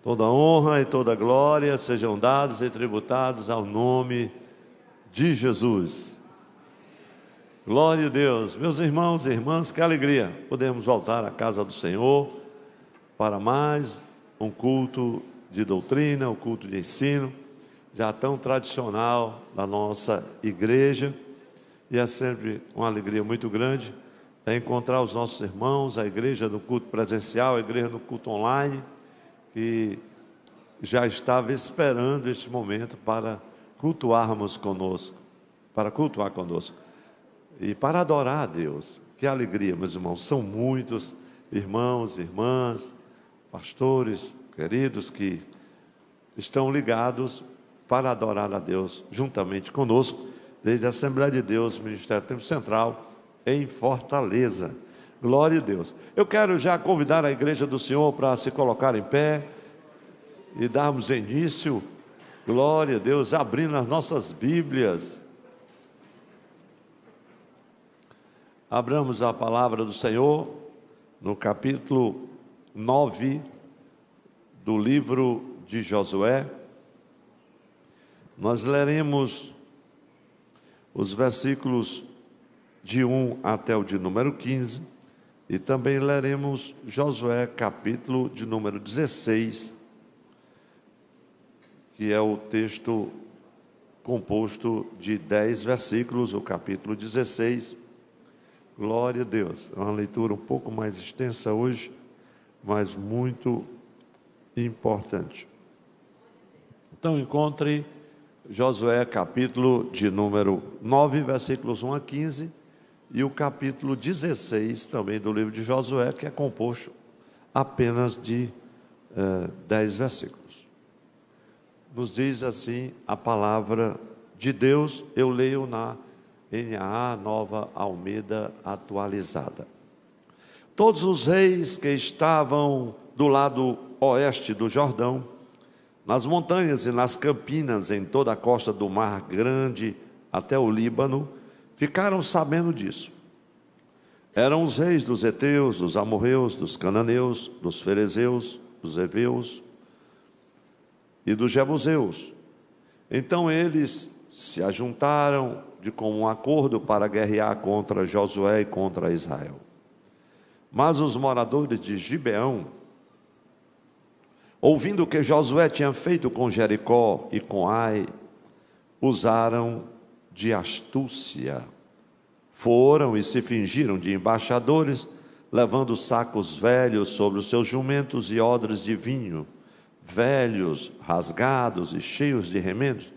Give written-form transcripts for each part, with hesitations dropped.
Toda honra e toda glória sejam dados e tributados ao nome de Jesus. Glória a Deus. Meus irmãos e irmãs, que alegria podemos voltar à casa do Senhor para mais um culto de doutrina, um culto de ensino, já tão tradicional da nossa igreja. E é sempre uma alegria muito grande encontrar os nossos irmãos, a igreja no culto presencial, a igreja no culto online, que já estava esperando este momento para cultuarmos conosco, para cultuar conosco e para adorar a Deus. Que alegria, meus irmãos, são muitos irmãos, irmãs, pastores, queridos, que estão ligados para adorar a Deus juntamente conosco, desde a Assembleia de Deus, Ministério Tempo Central, em Fortaleza. Glória a Deus. Eu quero já convidar a igreja do Senhor para se colocar em pé e darmos início, glória a Deus, abrindo as nossas Bíblias. Abramos a palavra do Senhor no capítulo 9 do livro de Josué. Nós leremos os versículos de 1 até o de número 15, e também leremos Josué capítulo de número 16, que é o texto composto de 10 versículos, o capítulo 16. Glória a Deus. É uma leitura um pouco mais extensa hoje, mas muito importante. Então encontre Josué capítulo de número 9, versículos 1 a 15, e o capítulo 16 também do livro de Josué, que é composto apenas de 10 versículos. Nos diz assim a palavra de Deus. Eu leio na NAA, Nova Almeida Atualizada. Todos os reis que estavam do lado oeste do Jordão, nas montanhas e nas campinas, em toda a costa do Mar Grande até o Líbano, ficaram sabendo disso. Eram os reis dos heteus, dos amorreus, dos cananeus, dos ferezeus, dos heveus e dos jebuseus. Então eles se ajuntaram de comum acordo para guerrear contra Josué e contra Israel. Mas os moradores de Gibeão, ouvindo o que Josué tinha feito com Jericó e com Ai, usaram de astúcia. Foram e se fingiram de embaixadores, levando sacos velhos sobre os seus jumentos e odres de vinho, velhos, rasgados e cheios de remendos,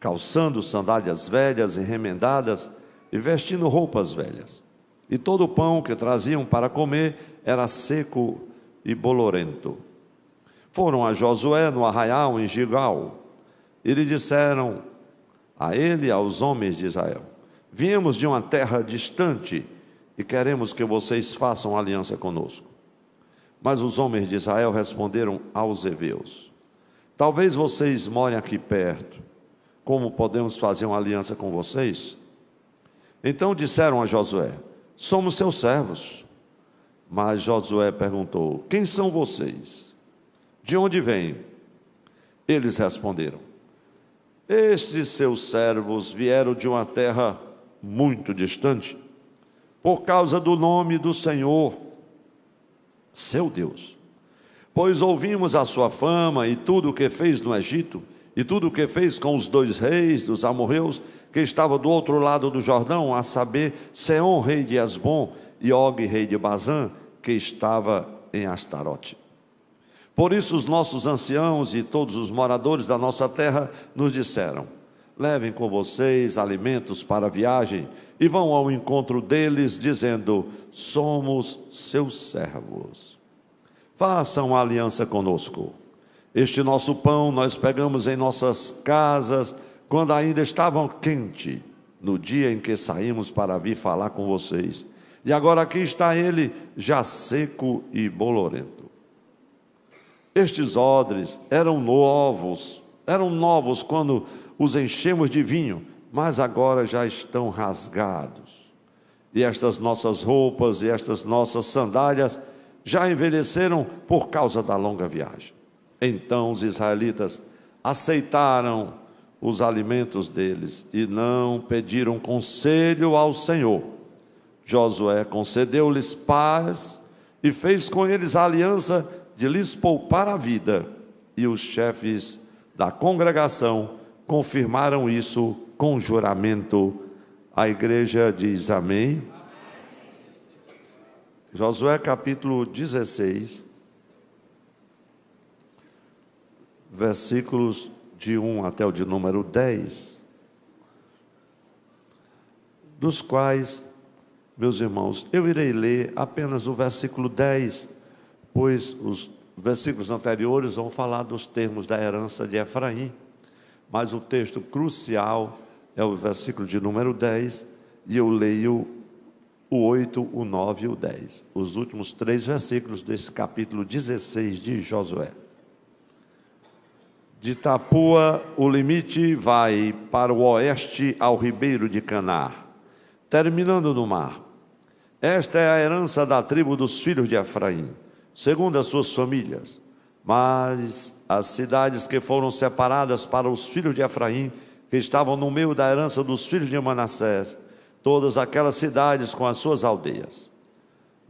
calçando sandálias velhas e remendadas e vestindo roupas velhas. E todo o pão que traziam para comer era seco e bolorento. Foram a Josué no arraial em Gilgal e lhe disseram a ele e aos homens de Israel: viemos de uma terra distante e queremos que vocês façam aliança conosco. Mas os homens de Israel responderam aos heveus: talvez vocês morem aqui perto, como podemos fazer uma aliança com vocês? Então disseram a Josué: somos seus servos. Mas Josué perguntou: quem são vocês? De onde vêm? Eles responderam: estes seus servos vieram de uma terra muito distante, por causa do nome do Senhor, seu Deus. Pois ouvimos a sua fama e tudo o que fez no Egito, e tudo o que fez com os 2 reis dos amorreus, que estavam do outro lado do Jordão, a saber, Seom, rei de Esbom, e Og, rei de Bazã, que estava em Astarote. Por isso os nossos anciãos e todos os moradores da nossa terra nos disseram: levem com vocês alimentos para a viagem e vão ao encontro deles, dizendo: somos seus servos. Façam uma aliança conosco. Este nosso pão nós pegamos em nossas casas quando ainda estavam quente, no dia em que saímos para vir falar com vocês. E agora aqui está ele, já seco e bolorento. Estes odres eram novos quando os enchemos de vinho, mas agora já estão rasgados. E estas nossas roupas e estas nossas sandálias já envelheceram por causa da longa viagem. Então os israelitas aceitaram os alimentos deles e não pediram conselho ao Senhor. Josué concedeu-lhes paz e fez com eles a aliança de lhes poupar a vida. E os chefes da congregação confirmaram isso com juramento. A igreja diz amém. Josué capítulo 16, versículos de 1 até o de número 10, dos quais, meus irmãos, eu irei ler apenas o versículo 10, pois os versículos anteriores vão falar dos termos da herança de Efraim, mas o texto crucial é o versículo de número 10, e eu leio o 8, o 9 e o 10, os últimos 3 versículos desse capítulo 16 de Josué. De Tapua, o limite vai para o oeste ao ribeiro de Caná, terminando no mar. Esta é a herança da tribo dos filhos de Efraim, segundo as suas famílias. Mas as cidades que foram separadas para os filhos de Efraim, que estavam no meio da herança dos filhos de Manassés, todas aquelas cidades com as suas aldeias.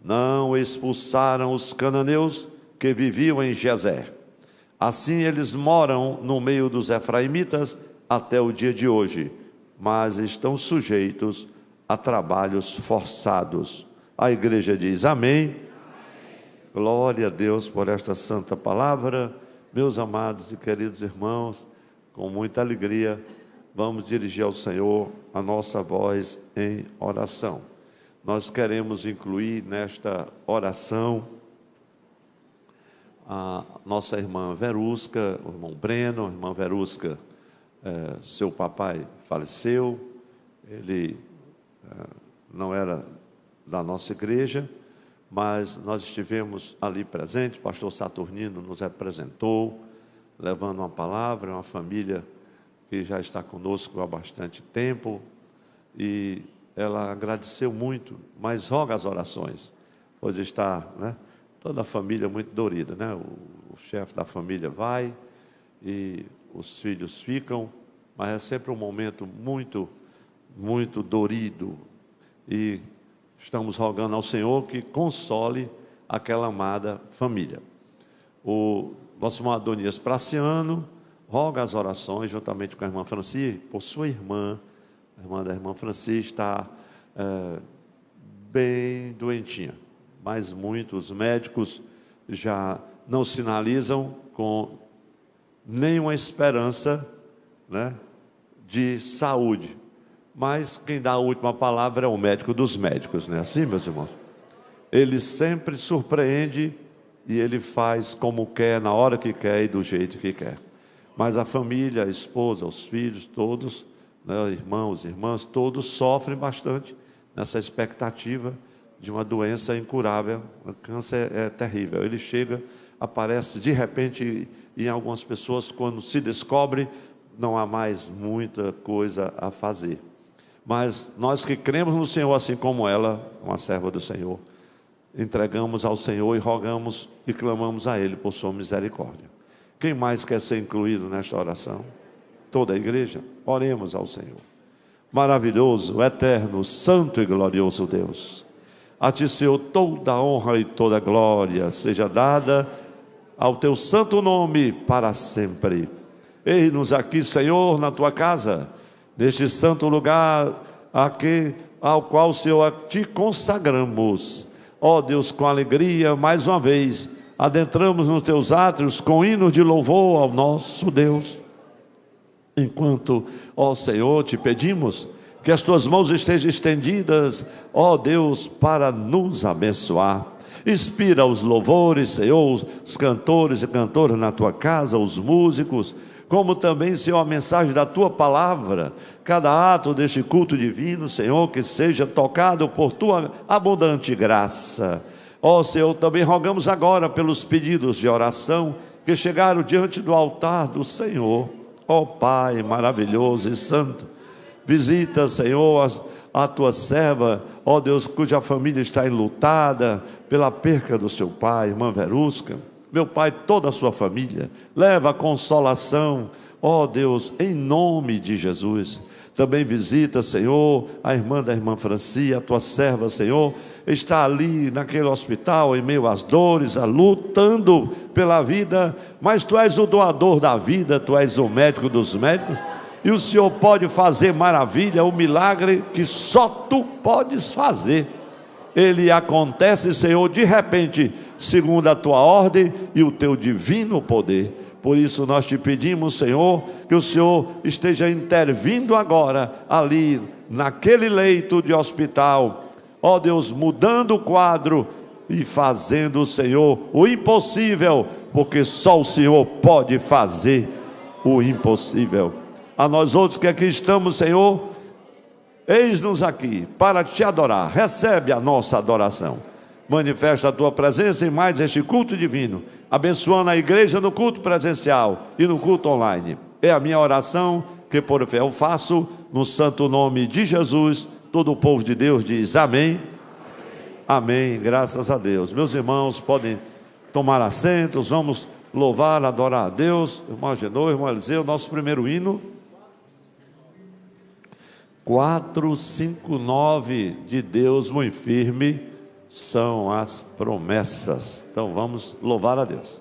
Não expulsaram os cananeus que viviam em Gezer. Assim eles moram no meio dos efraimitas até o dia de hoje, mas estão sujeitos a trabalhos forçados. A igreja diz amém. Glória a Deus por esta santa palavra. Meus amados e queridos irmãos, com muita alegria, vamos dirigir ao Senhor a nossa voz em oração. Nós queremos incluir nesta oração a nossa irmã Verusca, o irmão Breno. Irmã Verusca, seu papai faleceu, ele não era da nossa igreja, mas nós estivemos ali presentes. O pastor Saturnino nos representou, levando uma palavra, uma família que já está conosco há bastante tempo, e ela agradeceu muito, mas roga as orações, pois está, toda a família muito dorida, o chefe da família vai e os filhos ficam, mas é sempre um momento muito, muito dorido, e estamos rogando ao Senhor que console aquela amada família. O nosso irmão Adonias Praciano roga as orações juntamente com a irmã Franci, por sua irmã. A irmã da irmã Franci está bem doentinha, mas muitos médicos já não sinalizam com nenhuma esperança, de saúde. Mas quem dá a última palavra é o médico dos médicos, não é assim, meus irmãos? Ele sempre surpreende e ele faz como quer, na hora que quer e do jeito que quer. Mas a família, a esposa, os filhos, todos, irmãos, irmãs, todos sofrem bastante nessa expectativa de uma doença incurável. O câncer é terrível, ele chega, aparece de repente em algumas pessoas, quando se descobre, não há mais muita coisa a fazer. Mas nós que cremos no Senhor, assim como ela, uma serva do Senhor, entregamos ao Senhor e rogamos e clamamos a Ele por sua misericórdia. Quem mais quer ser incluído nesta oração? Toda a igreja? Oremos ao Senhor. Maravilhoso, eterno, santo e glorioso Deus, a Ti, Senhor, toda a honra e toda a glória seja dada ao Teu santo nome para sempre. Eis-nos aqui, Senhor, na Tua casa, neste santo lugar ao qual, Senhor, a Ti consagramos. Ó Deus, com alegria, mais uma vez, adentramos nos Teus átrios com hinos de louvor ao nosso Deus. Enquanto, ó Senhor, Te pedimos que as Tuas mãos estejam estendidas, ó Deus, para nos abençoar. Inspira os louvores, Senhor, os cantores e cantoras na Tua casa, os músicos, como também, Senhor, a mensagem da Tua palavra, cada ato deste culto divino, Senhor, que seja tocado por Tua abundante graça. Ó Senhor, também rogamos agora pelos pedidos de oração que chegaram diante do altar do Senhor. Ó Pai maravilhoso e santo, visita, Senhor, a Tua serva, ó Deus, cuja família está enlutada pela perca do seu pai, irmã Verusca. meu Pai, toda a sua família. Leva a consolação, ó Deus, em nome de Jesus. Também visita, Senhor, a irmã da irmã Francia, a tua serva, Senhor, está ali naquele hospital, em meio às dores, lutando pela vida, mas tu és o doador da vida, tu és o médico dos médicos, e o Senhor pode fazer maravilha, o milagre que só tu podes fazer. Ele acontece, Senhor, de repente, segundo a tua ordem e o teu divino poder. Por isso nós te pedimos, Senhor, que o Senhor esteja intervindo agora, ali, naquele leito de hospital, ó Deus, mudando o quadro e fazendo, Senhor, o impossível, porque só o Senhor pode fazer o impossível. A nós outros que aqui estamos, Senhor, eis-nos aqui para te adorar. Recebe a nossa adoração. Manifesta a tua presença em mais este culto divino, abençoando a igreja no culto presencial e no culto online. É a minha oração que por fé eu faço, no santo nome de Jesus. Todo o povo de Deus diz amém. Amém, graças a Deus. Meus irmãos podem tomar assentos, vamos louvar, adorar a Deus. Irmão Agenor, irmão Eliseu, nosso primeiro hino. 459, de Deus muito firme são as promessas. Então vamos louvar a Deus.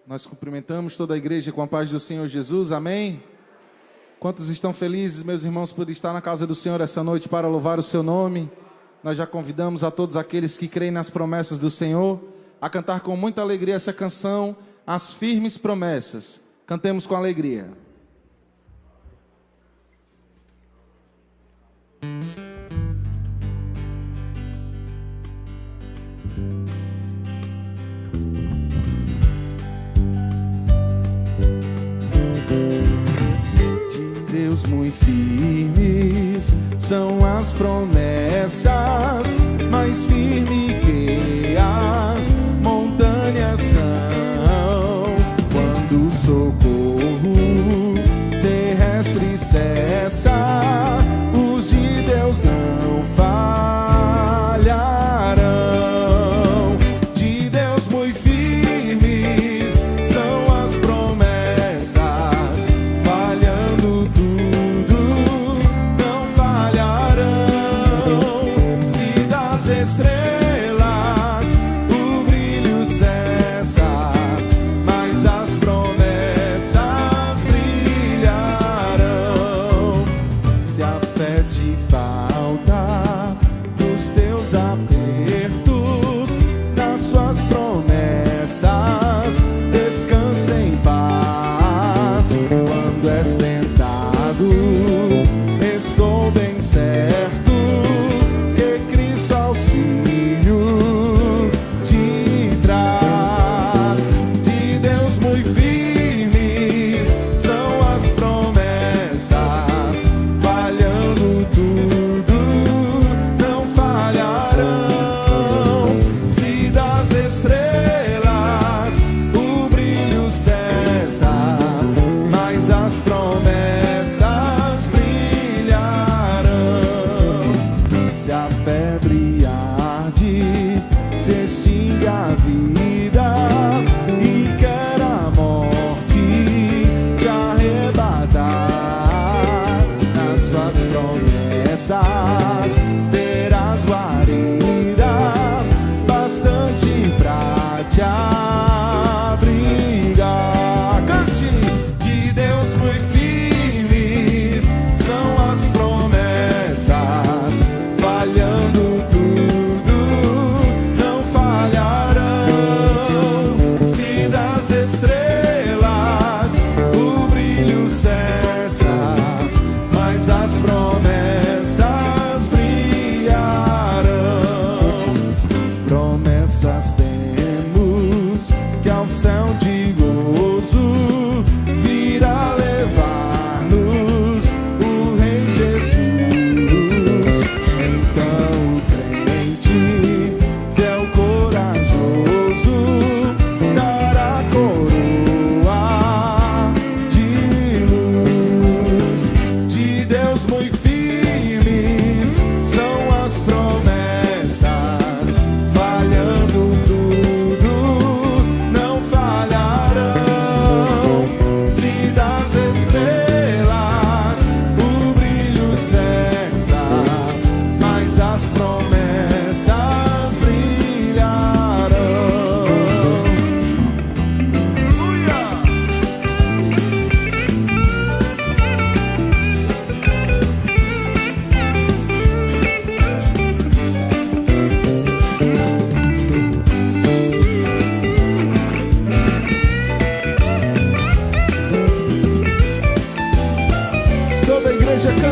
Nós cumprimentamos toda a igreja com a paz do Senhor Jesus, amém? Quantos estão felizes, meus irmãos, por estar na casa do Senhor essa noite para louvar o seu nome? Nós já convidamos a todos aqueles que creem nas promessas do Senhor a cantar com muita alegria essa canção, As Firmes Promessas. Cantemos com alegria. Deus muito firmes são as promessas, mais firme que as montanhas são. Quando o socorro terrestre cessa, os de Deus não falharão. De Deus muito firmes são as promessas, falhando não falharão. Se das estrelas o brilho cessa, mas as promessas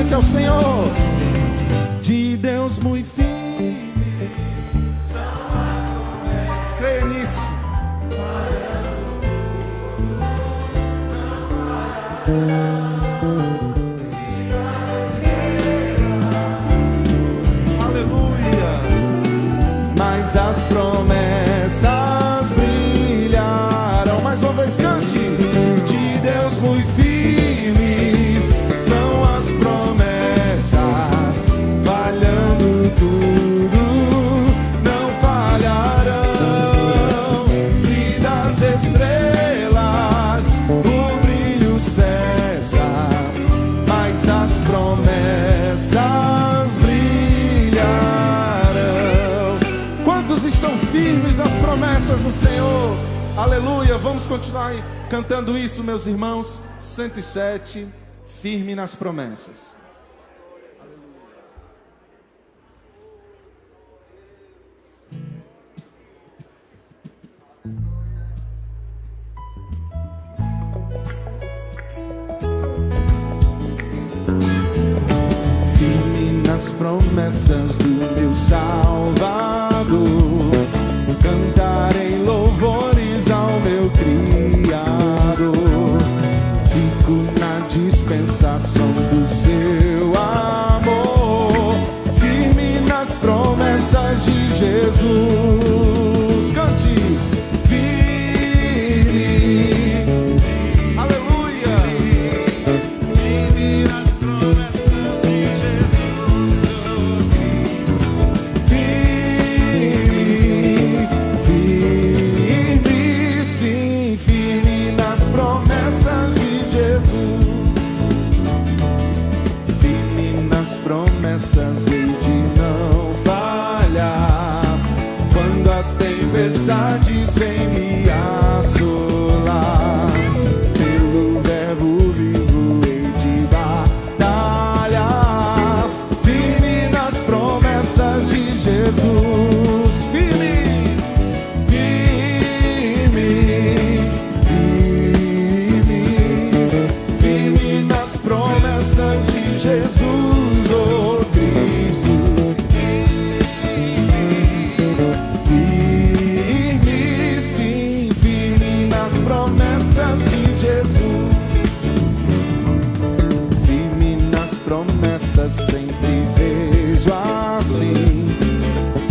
cante ao Senhor. De Deus muito firme são as promessas. Creia nisso. Aleluia. Mas as promessas brilharão. Mais uma vez cante. De Deus muito firmes são as promessas, falhando tudo, não falharão. Se das estrelas o brilho cessa, mas as promessas brilharão. Quantos estão firmes nas promessas do Senhor? Aleluia. Vamos continuar cantando isso, meus irmãos. 107, firme nas promessas. Firme nas promessas do meu Salvador, cantarei louvores ao meu Criador. Fico na dispensação do seu amor, firme nas promessas de Jesus. Cante. Firme, aleluia. Firme nas promessas de Jesus. Firme, sim, firme nas promessas de Jesus. Firme nas promessas, hei de não falhar. Quando as tempestades vêm me assolar, pelo verbo vivo hei de batalhar. Firme nas promessas de Jesus. Firme, firme, firme, firme nas promessas de Jesus, oh Cristo. Firme, sim, firme nas promessas de Jesus. Firme nas promessas, sempre vejo assim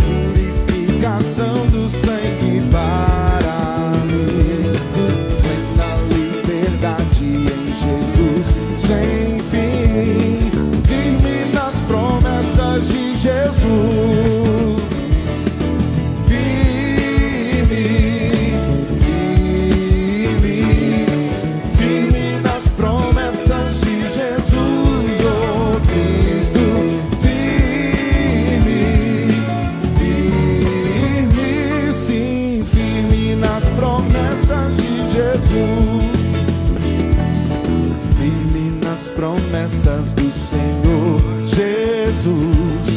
purificação do sangue para mim. Plena liberdade em Jesus, sem fim. Firme nas promessas de Jesus. Firme, firme, firme nas promessas de Jesus, oh Cristo. Firme, firme, sim, firme nas promessas de Jesus. Firme nas promessas do Senhor Jesus,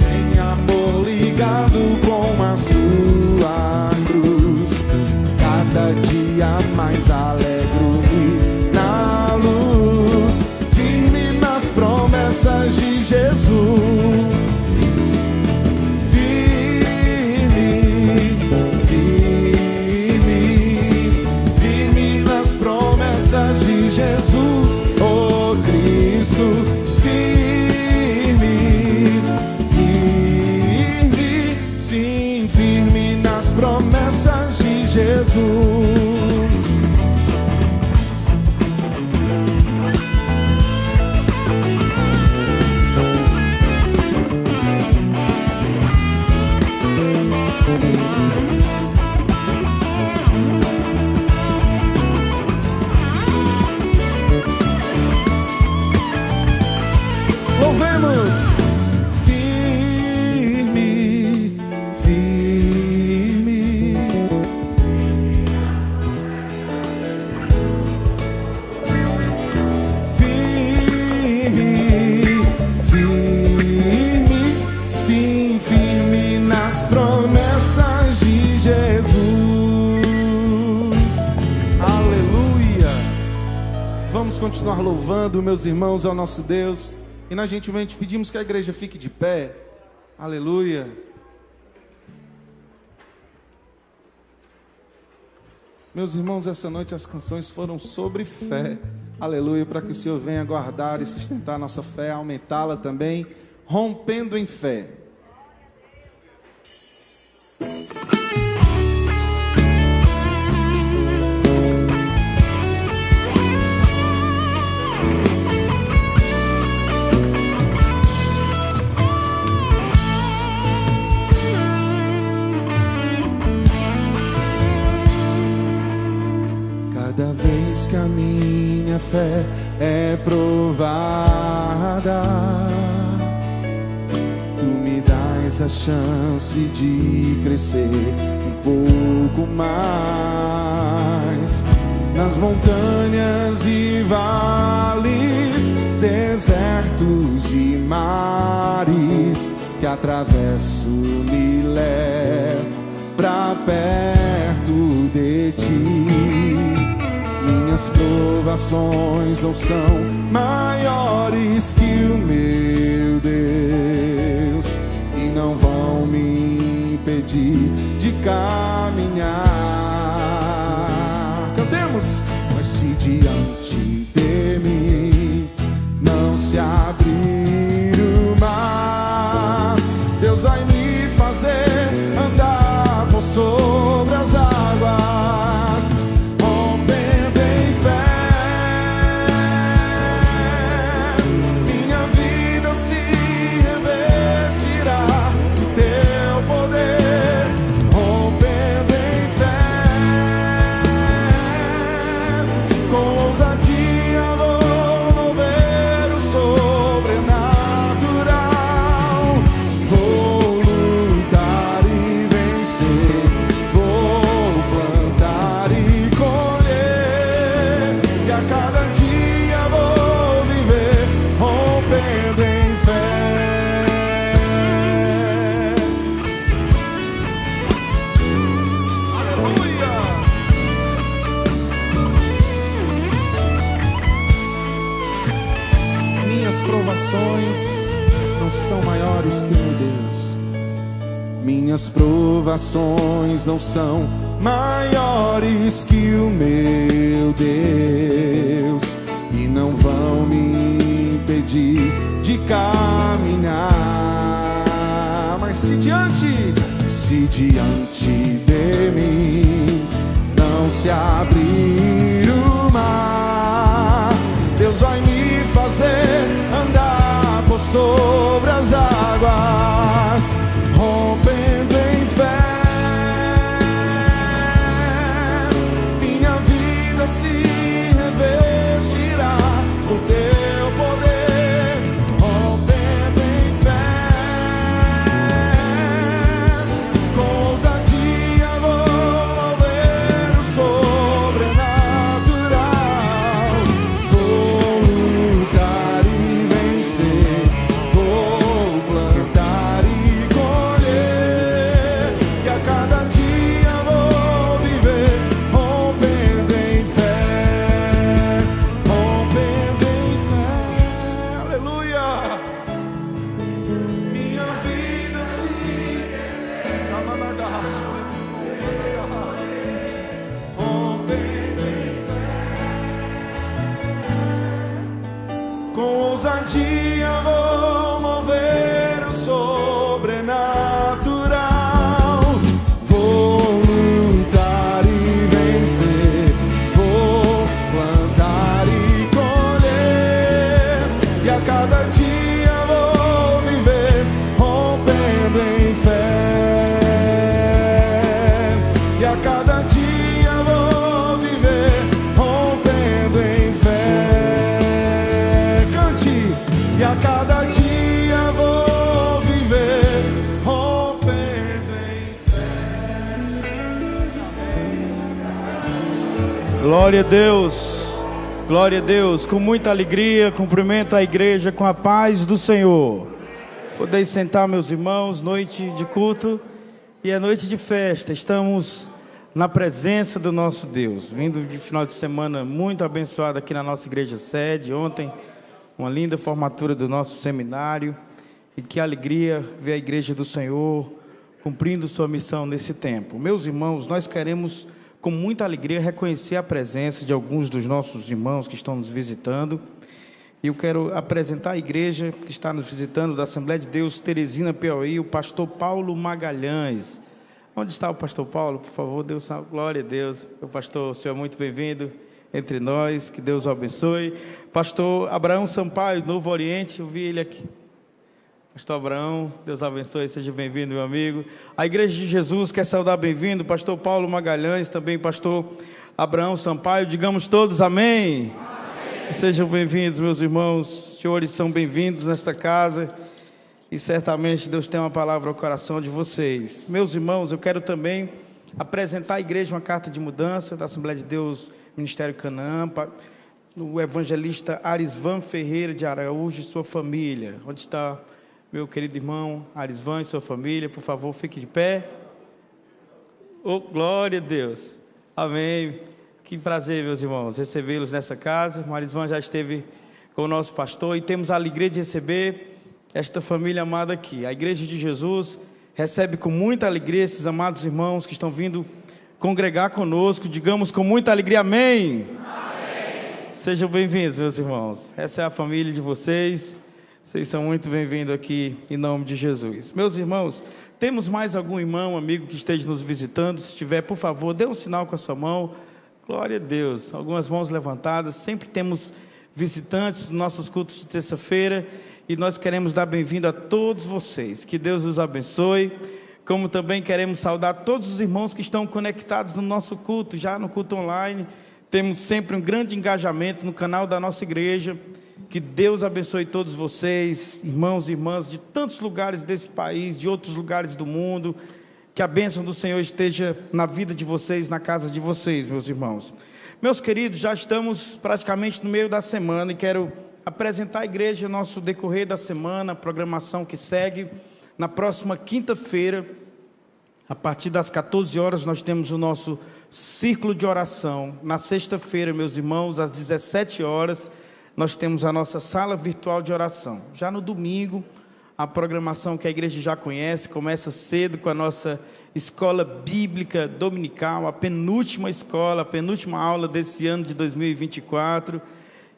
em amor ligado com a sua cruz. Cada dia mais alegro-me na luz. Firme nas promessas de Jesus. Firme, firme, firme nas promessas de Jesus, oh Cristo. Firme, firme, sim, firme nas promessas de Jesus. Louvemos. Firme, firme, firme, firme, sim, firme nas promessas de Jesus. Aleluia. Vamos continuar louvando, meus irmãos, ao nosso Deus. E nós gentilmente pedimos que a igreja fique de pé. Aleluia. Meus irmãos, essa noite as canções foram sobre fé. Aleluia, para que o Senhor venha guardar e sustentar nossa fé, aumentá-la também, rompendo em fé. Cada vez que a minha fé é provada, tu me dás a chance de crescer um pouco mais. Nas montanhas e vales, desertos e mares que atravesso me levam pra perto de ti. Minhas provações não são maiores que o meu Deus e não vão me impedir de caminhar. Cantemos! Mas se diante de mim não se abrir o mar, Deus vai me fazer andar por sobre as águas, rompendo em fé. Minha vida se revestirá do teu poder, rompendo em fé. Com ousadia vou mover o sobrenatural. Vou lutar e vencer, vou plantar e colher, e a cada dia vou viver rompendo em fé. Aleluia! Minhas provações não são maiores que meu Deus. Minhas provações não são maiores que o meu Deus e não vão me impedir de caminhar. Mas se diante de mim não se abrir o mar, Deus vai me fazer andar por sobre as águas, rompendo em fé. Minha vida se revestirá do teu poder, rompendo em fé. Com ousadia vou mover o sobrenatural. Vou lutar e vencer, vou plantar e colher, e a cada dia vou viver rompendo em fé, rompendo em fé. Aleluia! Minha vida se rompendo em fé. Com ousadia vou mover o sobrenatural. Vou lutar e vencer, vou plantar e colher, e a cada dia vou viver rompendo em fé. E a cada dia vou viver rompendo em fé. Cante! E a cada dia vou viver rompendo em fé. Glória a Deus, glória a Deus. Com muita alegria, cumprimento a igreja com a paz do Senhor. Podeis sentar, meus irmãos, noite de culto e é noite de festa. Estamos na presença do nosso Deus, vindo de final de semana muito abençoado aqui na nossa igreja sede. Ontem uma linda formatura do nosso seminário. E que alegria ver a Igreja do Senhor cumprindo sua missão nesse tempo. Meus irmãos, nós queremos com muita alegria reconhecer a presença de alguns dos nossos irmãos que estão nos visitando. E eu quero apresentar a igreja que está nos visitando da Assembleia de Deus, Teresina, Piauí, o pastor Paulo Magalhães. Onde está o pastor Paulo? Por favor, Deus salve. Glória a Deus. O pastor, o senhor é muito bem-vindo entre nós, que Deus o abençoe. Pastor Abraão Sampaio, do Novo Oriente, eu vi ele aqui. Pastor Abraão, Deus abençoe, seja bem-vindo, meu amigo. A Igreja de Jesus quer saudar bem-vindo, pastor Paulo Magalhães, também pastor Abraão Sampaio, digamos todos amém. Amém. Sejam bem-vindos, meus irmãos, os senhores são bem-vindos nesta casa e certamente Deus tem uma palavra ao coração de vocês. Meus irmãos, eu quero também apresentar à igreja uma carta de mudança da Assembleia de Deus, Ministério Canaã, o evangelista Arisvan Ferreira de Araújo e sua família. Onde está meu querido irmão Arisvan e sua família? Por favor, fique de pé. Oh, glória a Deus. Amém. Que prazer, meus irmãos, recebê-los nessa casa. O Arisvan já esteve com o nosso pastor e temos a alegria de receber esta família amada aqui. A Igreja de Jesus recebe com muita alegria esses amados irmãos que estão vindo congregar conosco. Digamos com muita alegria, amém. Amém. Sejam bem-vindos, meus irmãos. Essa é a família de vocês. Vocês são muito bem-vindos aqui, em nome de Jesus. Meus irmãos, temos mais algum irmão, amigo que esteja nos visitando? Se tiver, por favor, dê um sinal com a sua mão. Glória a Deus. Algumas mãos levantadas. Sempre temos visitantes dos nossos cultos de terça-feira. E nós queremos dar bem-vindo a todos vocês. Que Deus os abençoe. Como também queremos saudar todos os irmãos que estão conectados no nosso culto, já no culto online. Temos sempre um grande engajamento no canal da nossa igreja. Que Deus abençoe todos vocês, irmãos e irmãs de tantos lugares desse país, de outros lugares do mundo. Que a bênção do Senhor esteja na vida de vocês, na casa de vocês, meus irmãos. Meus queridos, já estamos praticamente no meio da semana e quero apresentar à igreja nosso decorrer da semana, a programação que segue. Na próxima quinta-feira, a partir das 14 horas, nós temos o nosso círculo de oração. Na sexta-feira, meus irmãos, às 17 horas, nós temos a nossa sala virtual de oração. Já no domingo, a programação que a igreja já conhece, começa cedo com a nossa escola bíblica dominical, a penúltima escola, a penúltima aula desse ano de 2024.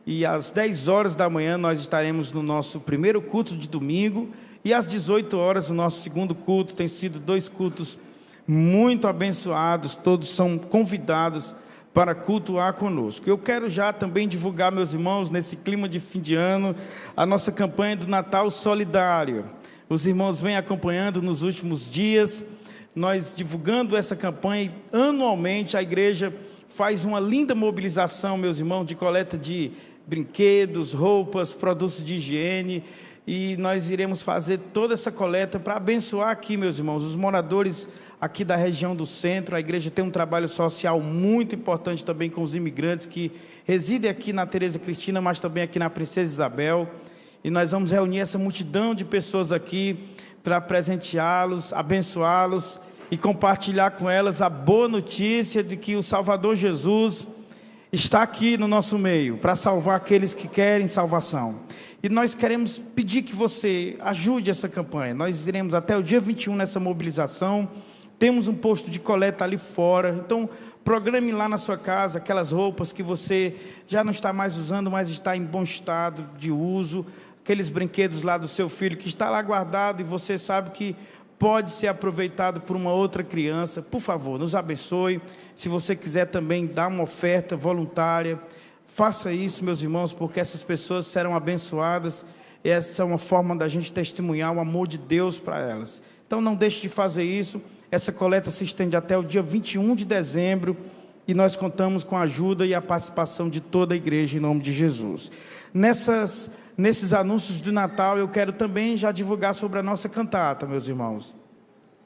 E às 10 horas da manhã nós estaremos no nosso primeiro culto de domingo. E às 18 horas o nosso segundo culto. Tem sido 2 cultos muito abençoados, todos são convidados para cultuar conosco. Eu quero já também divulgar, meus irmãos, nesse clima de fim de ano, a nossa campanha do Natal Solidário. Os irmãos vêm acompanhando nos últimos dias, nós divulgando essa campanha. Anualmente a igreja faz uma linda mobilização, meus irmãos, de coleta de brinquedos, roupas, produtos de higiene, e nós iremos fazer toda essa coleta para abençoar aqui, meus irmãos, os moradores aqui da região do centro. A igreja tem um trabalho social muito importante também com os imigrantes que residem aqui na Tereza Cristina, mas também aqui na Princesa Isabel. E nós vamos reunir essa multidão de pessoas aqui para presenteá-los, abençoá-los e compartilhar com elas a boa notícia de que o Salvador Jesus está aqui no nosso meio para salvar aqueles que querem salvação. E nós queremos pedir que você ajude essa campanha. Nós iremos até o dia 21 nessa mobilização. Temos um posto de coleta ali fora, então programe lá na sua casa aquelas roupas que você já não está mais usando, mas está em bom estado de uso, aqueles brinquedos lá do seu filho que está lá guardado e você sabe que pode ser aproveitado por uma outra criança. Por favor, nos abençoe. Se você quiser também dar uma oferta voluntária, faça isso, meus irmãos, porque essas pessoas serão abençoadas. Essa é uma forma da gente testemunhar o amor de Deus para elas. Então não deixe de fazer isso. Essa coleta se estende até o dia 21 de dezembro e nós contamos com a ajuda e a participação de toda a igreja em nome de Jesus. Nesses anúncios de Natal, eu quero também já divulgar sobre a nossa cantata, meus irmãos.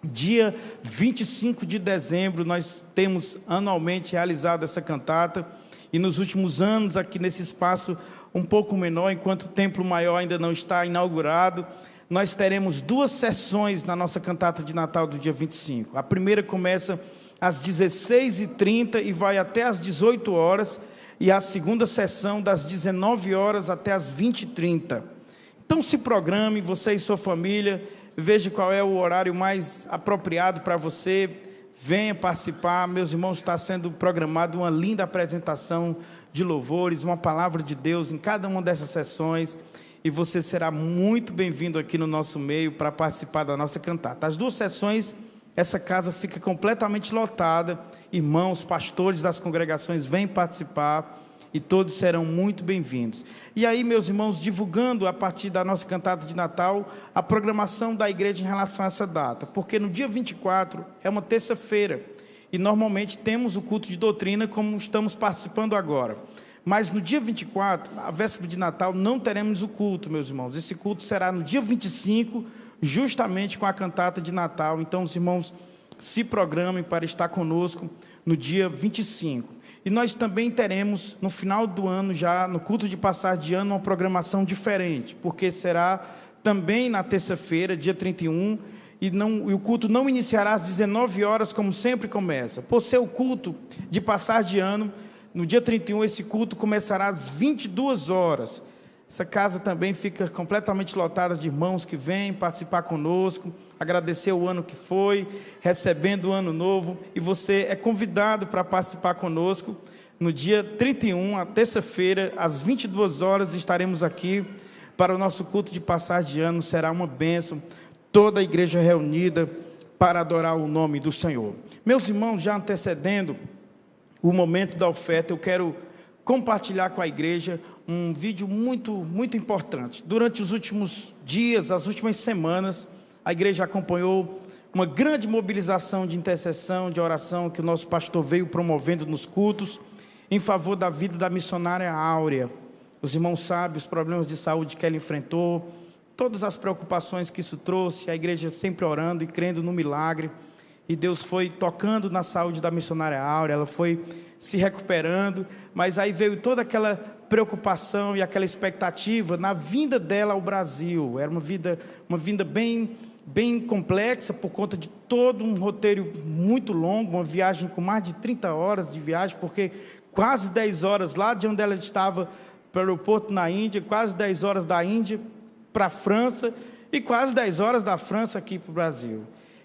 Dia 25 de dezembro, nós temos anualmente realizado essa cantata e nos últimos anos, aqui nesse espaço um pouco menor, enquanto o templo maior ainda não está inaugurado, nós teremos 2 sessões na nossa cantata de Natal do dia 25. A primeira começa às 16h30 e vai até às 18 horas. e a segunda sessão das 19 horas até as 20h30. Então se programe, você e sua família, veja qual é o horário mais apropriado para você, venha participar. Meus irmãos, está sendo programada uma linda apresentação de louvores, uma palavra de Deus em cada uma dessas sessões, e você será muito bem-vindo aqui no nosso meio para participar da nossa cantata. As 2 sessões, essa casa fica completamente lotada, irmãos, pastores das congregações vêm participar, e todos serão muito bem-vindos. E aí, meus irmãos, divulgando a partir da nossa cantata de Natal, a programação da igreja em relação a essa data, porque no dia 24 é uma terça-feira, e normalmente temos o culto de doutrina como estamos participando agora. Mas no dia 24, a véspera de Natal, não teremos o culto, meus irmãos. Esse culto será no dia 25, justamente com a cantata de Natal. Então, os irmãos se programem para estar conosco no dia 25. E nós também teremos, no final do ano, já no culto de passagem de ano, uma programação diferente, porque será também na terça-feira, dia 31, e o culto não iniciará às 19 horas, como sempre começa. Por ser o culto de passagem de ano, no dia 31, esse culto começará às 22 horas. Essa casa também fica completamente lotada de irmãos que vêm participar conosco, agradecer o ano que foi, recebendo o ano novo, e você é convidado para participar conosco. No dia 31, a terça-feira, às 22 horas, estaremos aqui para o nosso culto de passagem de ano. Será uma bênção, toda a igreja reunida para adorar o nome do Senhor. Meus irmãos, já antecedendo o momento da oferta, eu quero compartilhar com a igreja um vídeo muito importante. Durante os últimos dias, as últimas semanas, a igreja acompanhou uma grande mobilização de intercessão, de oração, que o nosso pastor veio promovendo nos cultos, em favor da vida da missionária Áurea. Os irmãos sabem os problemas de saúde que ela enfrentou, todas as preocupações que isso trouxe, a igreja sempre orando e crendo no milagre, e Deus foi tocando na saúde da missionária Áurea, ela foi se recuperando, mas aí veio toda aquela preocupação e aquela expectativa na vinda dela ao Brasil. Era uma vinda bem complexa, por conta de todo um roteiro muito longo, uma viagem com mais de 30 horas de viagem, porque quase 10 horas lá de onde ela estava para o aeroporto na Índia, quase 10 horas da Índia para a França, e quase 10 horas da França aqui para o Brasil.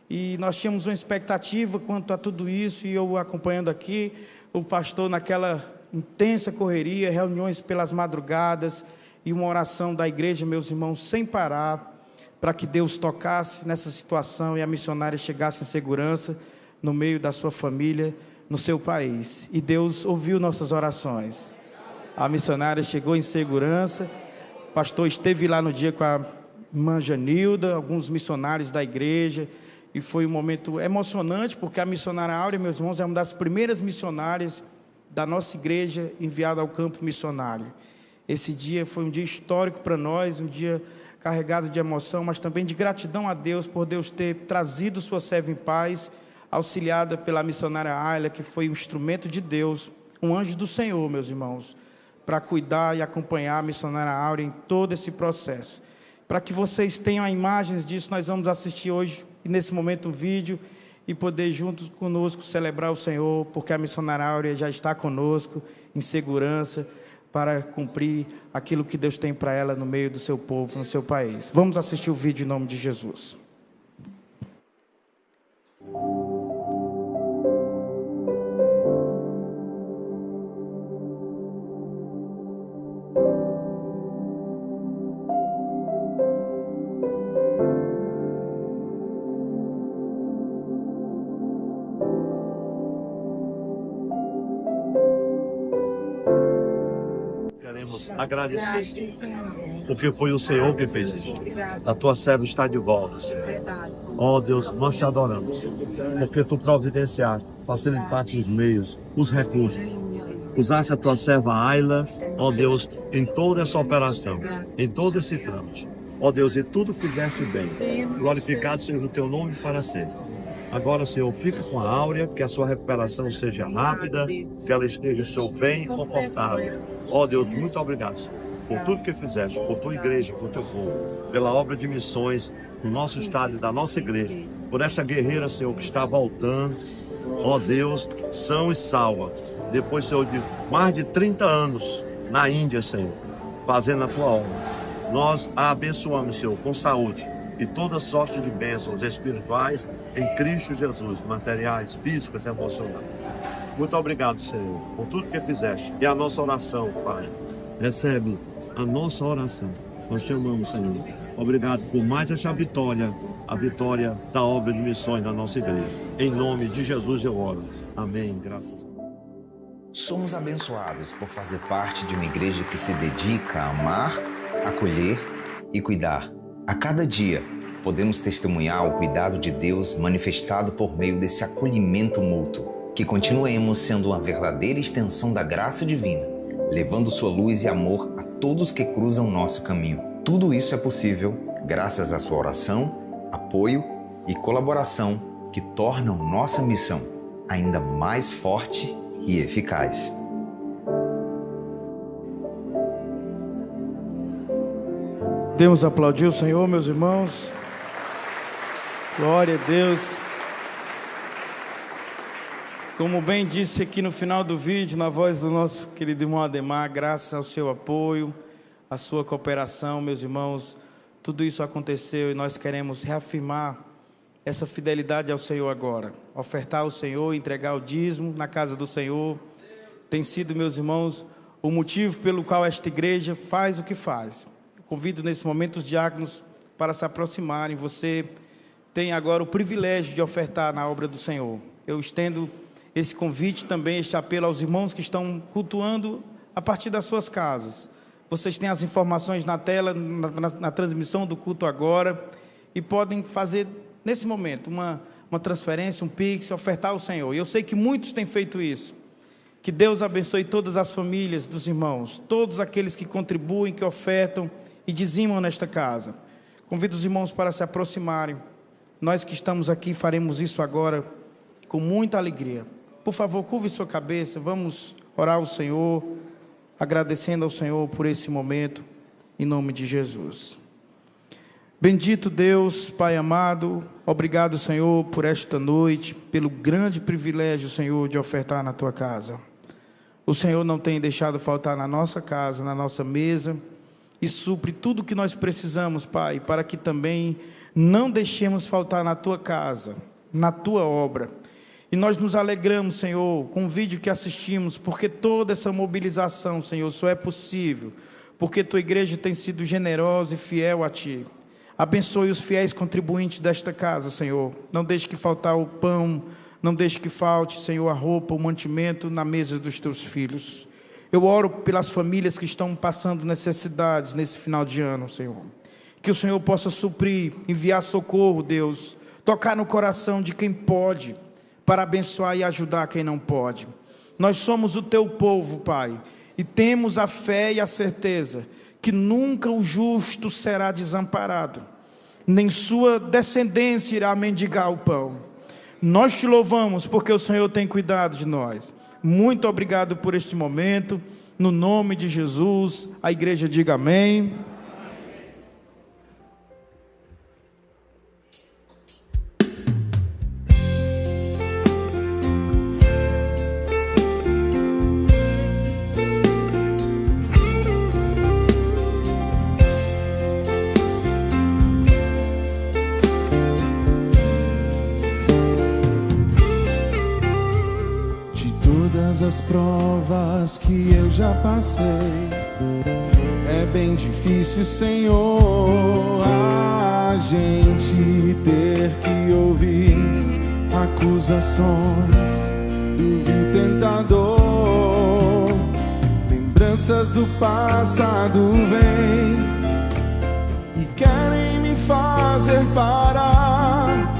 E nós tínhamos uma expectativa quanto a tudo isso, e eu acompanhando aqui, o pastor naquela intensa correria, reuniões pelas madrugadas, e uma oração da igreja, meus irmãos, sem parar, para que Deus tocasse nessa situação e a missionária chegasse em segurança no meio da sua família, no seu país. E Deus ouviu nossas orações. A missionária chegou em segurança, o pastor esteve lá no dia com a irmã Janilda, alguns missionários da igreja, e foi um momento emocionante, porque a missionária Áurea, meus irmãos, é uma das primeiras missionárias da nossa igreja enviada ao campo missionário. Esse dia foi um dia histórico para nós, um dia carregado de emoção, mas também de gratidão a Deus, por Deus ter trazido sua serva em paz, auxiliada pela missionária Ayla, que foi um instrumento de Deus, um anjo do Senhor, meus irmãos, para cuidar e acompanhar a missionária Áurea em todo esse processo. Para que vocês tenham imagens disso, nós vamos assistir hoje, nesse momento, um vídeo, e poder juntos conosco celebrar o Senhor, porque a missionária Áurea já está conosco, em segurança, para cumprir aquilo que Deus tem para ela no meio do seu povo, no seu país. Vamos assistir o vídeo em nome de Jesus. Agradecer, porque foi o Senhor que fez isso. A tua serva está de volta, Senhor. Ó Deus, nós te adoramos, porque tu providenciaste, facilitaste os meios, os recursos. Usaste a tua serva Ayla, ó Deus, em toda essa operação, em todo esse trâmite. Ó Deus, e tudo fizeste bem. Glorificado seja o teu nome para sempre. Agora, Senhor, fica com a Áurea, que a sua recuperação seja rápida, que ela esteja, Senhor, bem e confortável. Ó Deus, muito obrigado, Senhor, por tudo que fizeste, por tua igreja, por teu povo, pela obra de missões do nosso estado e da nossa igreja, por esta guerreira, Senhor, que está voltando, ó Deus, são e salva. depois, Senhor, de mais de 30 anos na Índia, Senhor, fazendo a tua obra. Nós a abençoamos, Senhor, com saúde e toda sorte de bênçãos espirituais em Cristo Jesus, materiais, físicas e emocionais. Muito obrigado, Senhor, por tudo que fizeste. E a nossa oração, Pai, recebe a nossa oração. Nós te amamos, Senhor. Obrigado por mais esta vitória, a vitória da obra de missões da nossa igreja. Em nome de Jesus eu oro. Amém. Graças a Deus. Somos abençoados por fazer parte de uma igreja que se dedica a amar, acolher e cuidar. A cada dia, podemos testemunhar o cuidado de Deus manifestado por meio desse acolhimento mútuo. Que continuemos sendo uma verdadeira extensão da graça divina, levando sua luz e amor a todos que cruzam nosso caminho. Tudo isso é possível graças à sua oração, apoio e colaboração que tornam nossa missão ainda mais forte e eficaz. Podemos aplaudir o Senhor, meus irmãos. Glória a Deus. Como bem disse aqui no final do vídeo, na voz do nosso querido irmão Ademar, graças ao seu apoio, à sua cooperação, meus irmãos, tudo isso aconteceu e nós queremos reafirmar essa fidelidade ao Senhor agora. Ofertar ao Senhor, entregar o dízimo na casa do Senhor, tem sido, meus irmãos, o motivo pelo qual esta igreja faz o que faz. Convido nesse momento os diáconos para se aproximarem. Você tem agora o privilégio de ofertar na obra do Senhor. Eu estendo esse convite também, este apelo aos irmãos que estão cultuando a partir das suas casas. Vocês têm as informações na tela, na transmissão do culto agora, e podem fazer, nesse momento, uma transferência, um Pix, ofertar ao Senhor. E eu sei que muitos têm feito isso. Que Deus abençoe todas as famílias dos irmãos, todos aqueles que contribuem, que ofertam e dizimam nesta casa. Convido os irmãos para se aproximarem. Nós que estamos aqui faremos isso agora com muita alegria. Por favor, curve sua cabeça, vamos orar ao Senhor, agradecendo ao Senhor por esse momento, em nome de Jesus. Bendito Deus, Pai amado, obrigado, Senhor, por esta noite, pelo grande privilégio, Senhor, de ofertar na Tua casa. O Senhor não tem deixado faltar na nossa casa, na nossa mesa, e supre tudo o que nós precisamos, Pai, para que também não deixemos faltar na Tua casa, na Tua obra. E nós nos alegramos, Senhor, com o vídeo que assistimos, porque toda essa mobilização, Senhor, só é possível, porque Tua igreja tem sido generosa e fiel a Ti. Abençoe os fiéis contribuintes desta casa, Senhor. Não deixe que faltar o pão, não deixe que falte, Senhor, a roupa, o mantimento na mesa dos Teus filhos. Eu oro pelas famílias que estão passando necessidades nesse final de ano, Senhor. Que o Senhor possa suprir, enviar socorro, Deus, tocar no coração de quem pode, para abençoar e ajudar quem não pode. Nós somos o Teu povo, Pai, e temos a fé e a certeza que nunca o justo será desamparado, nem sua descendência irá mendigar o pão. Nós Te louvamos porque o Senhor tem cuidado de nós. Muito obrigado por este momento, no nome de Jesus, a igreja diga amém. As provas que eu já passei, é bem difícil, Senhor, a gente ter que ouvir acusações do vil tentador. Lembranças do passado vêm e querem me fazer parar,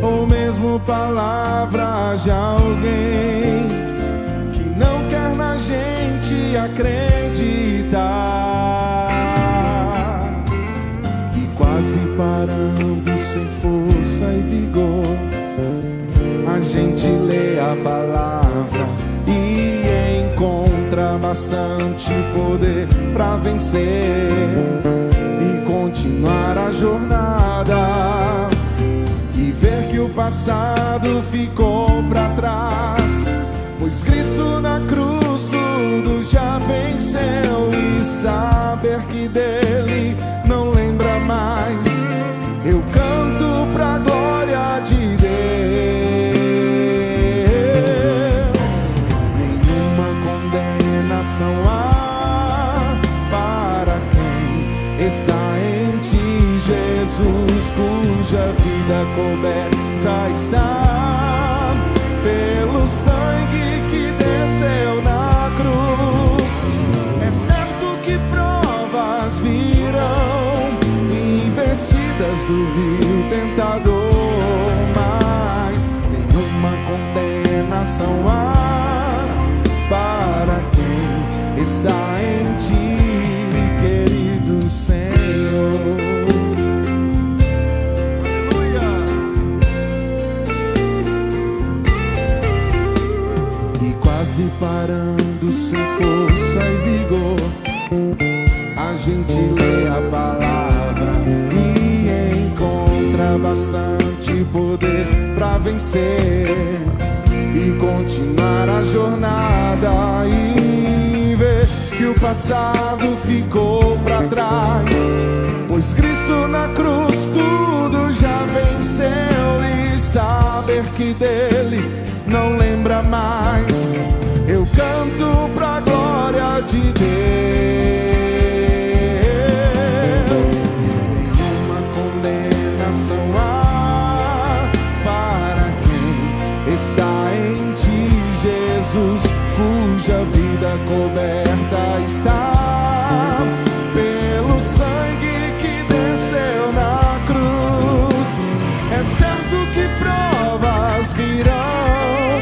ou mesmo palavras de alguém que não quer na gente acreditar. E quase parando sem força e vigor, a gente lê a palavra e encontra bastante poder para vencer e continuar a jornada. E ver que o passado ficou pra trás pois Cristo na cruz tudo já venceu, e saber que dele não lembra mais, eu canto pra glória de Deus. Nenhuma condenação há para quem está em ti, Jesus, cuja vida coberta está pelo sangue que desceu na cruz. É certo que provas virão, investidas do vil tentador, mas nenhuma condenação há para quem está em ti, querido Senhor. Quase parando sem força e vigor, a gente lê a palavra e encontra bastante poder pra vencer e continuar a jornada, e ver que o passado ficou pra trás, pois Cristo na cruz tudo já venceu, e saber que dele não lembra mais, eu canto pra glória de Deus. Nenhuma condenação há para quem está em ti, Jesus, cuja vida coberta está pelo sangue que desceu na cruz. É certo que provas virão,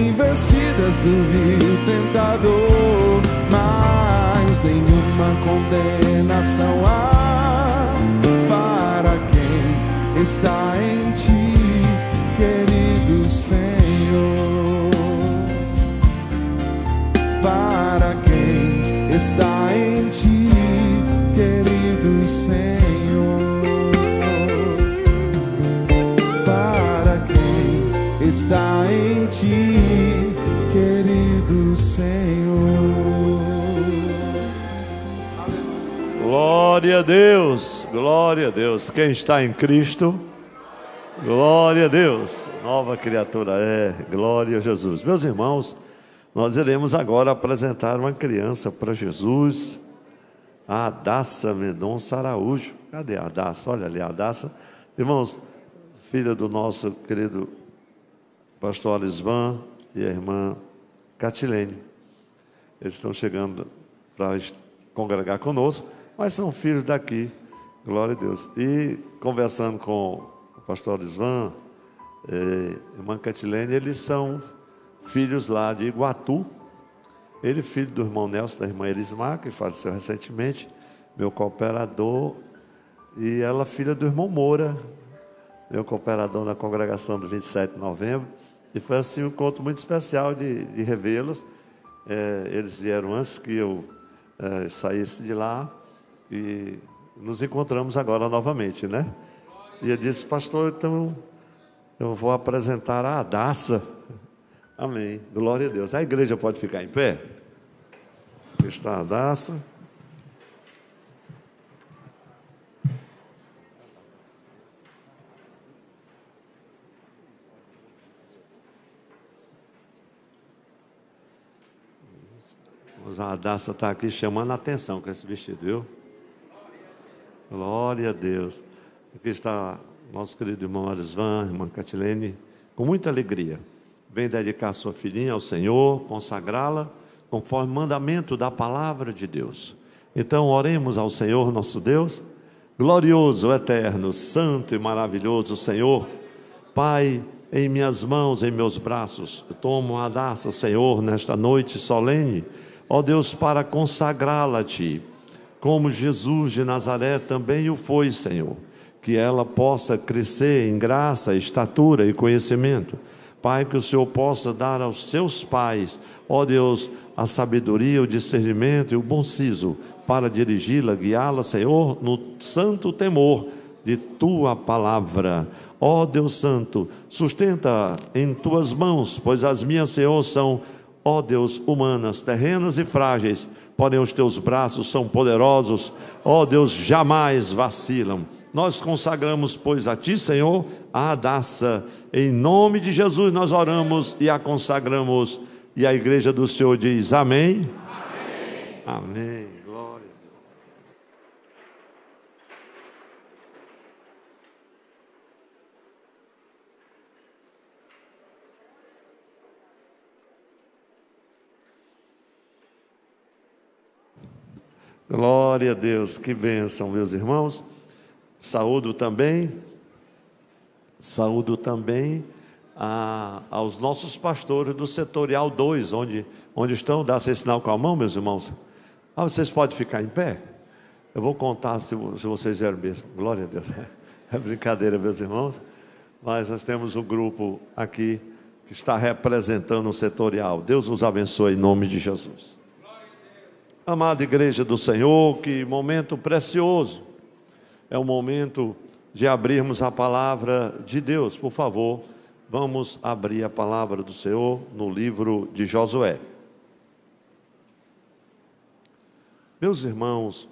investidas do vil tentador, mas nenhuma condenação há para quem está em ti, querido Senhor. Para quem está em ti, querido Senhor. Para quem está em ti, querido Senhor. Glória a Deus, glória a Deus. Quem está em Cristo, glória a Deus, nova criatura é, glória a Jesus. Meus irmãos, nós iremos agora apresentar uma criança para Jesus, a Adassa Mendonça Araújo. Cadê a Adassa? Olha ali a Adassa. Irmãos, filha do nosso querido pastor Alisvan e a irmã Catilene. Eles estão chegando para congregar conosco, mas são filhos daqui, glória a Deus. E conversando com o pastor Alisvan, irmã Catilene, eles são filhos lá de Iguatu. Ele, filho do irmão Nelson, da irmã Elismar, que faleceu recentemente, meu cooperador, e ela, filha do irmão Moura, meu cooperador na congregação do 27 de novembro. E foi assim um encontro muito especial de revê-los. Eles vieram antes que eu saísse de lá, e nos encontramos agora novamente, né? E eu disse, pastor, então eu vou apresentar a Adassa. Amém, glória a Deus. A igreja pode ficar em pé? Aqui está a Adassa. A Adassa está aqui chamando a atenção com esse vestido, viu? Glória a Deus. Aqui está nosso querido irmão Arisvan, irmã Catilene, com muita alegria. Vem dedicar sua filhinha ao Senhor, consagrá-la, conforme o mandamento da palavra de Deus. Então, oremos ao Senhor nosso Deus. Glorioso, eterno, santo e maravilhoso Senhor, Pai, em minhas mãos, em meus braços, eu tomo a Adassa, Senhor, nesta noite solene, ó Deus, para consagrá-la a Ti, como Jesus de Nazaré também o foi, Senhor, que ela possa crescer em graça, estatura e conhecimento. Pai, que o Senhor possa dar aos seus pais, ó Deus, a sabedoria, o discernimento e o bom siso para dirigi-la, guiá-la, Senhor, no santo temor de tua palavra. Ó Deus Santo, sustenta em tuas mãos, pois as minhas, Senhor, são, ó Deus, humanas, terrenas e frágeis, porém os teus braços são poderosos, ó Deus, jamais vacilam. Nós consagramos, pois, a ti, Senhor, a Hadassah. Em nome de Jesus nós oramos e a consagramos. E a igreja do Senhor diz amém. Amém. Amém. Glória a Deus. Glória a Deus. Que bênção, meus irmãos. Saúdo também aos nossos pastores do Setorial 2, onde estão. Dá-se sinal com a mão, meus irmãos. Vocês podem ficar em pé? Eu vou contar se vocês vieram mesmo. Glória a Deus. É brincadeira, meus irmãos. Mas nós temos um grupo aqui que está representando o Setorial. Deus nos abençoe em nome de Jesus. Amada igreja do Senhor, que momento precioso. É o momento de abrirmos a palavra de Deus. Por favor, vamos abrir a palavra do Senhor no livro de Josué. Meus irmãos,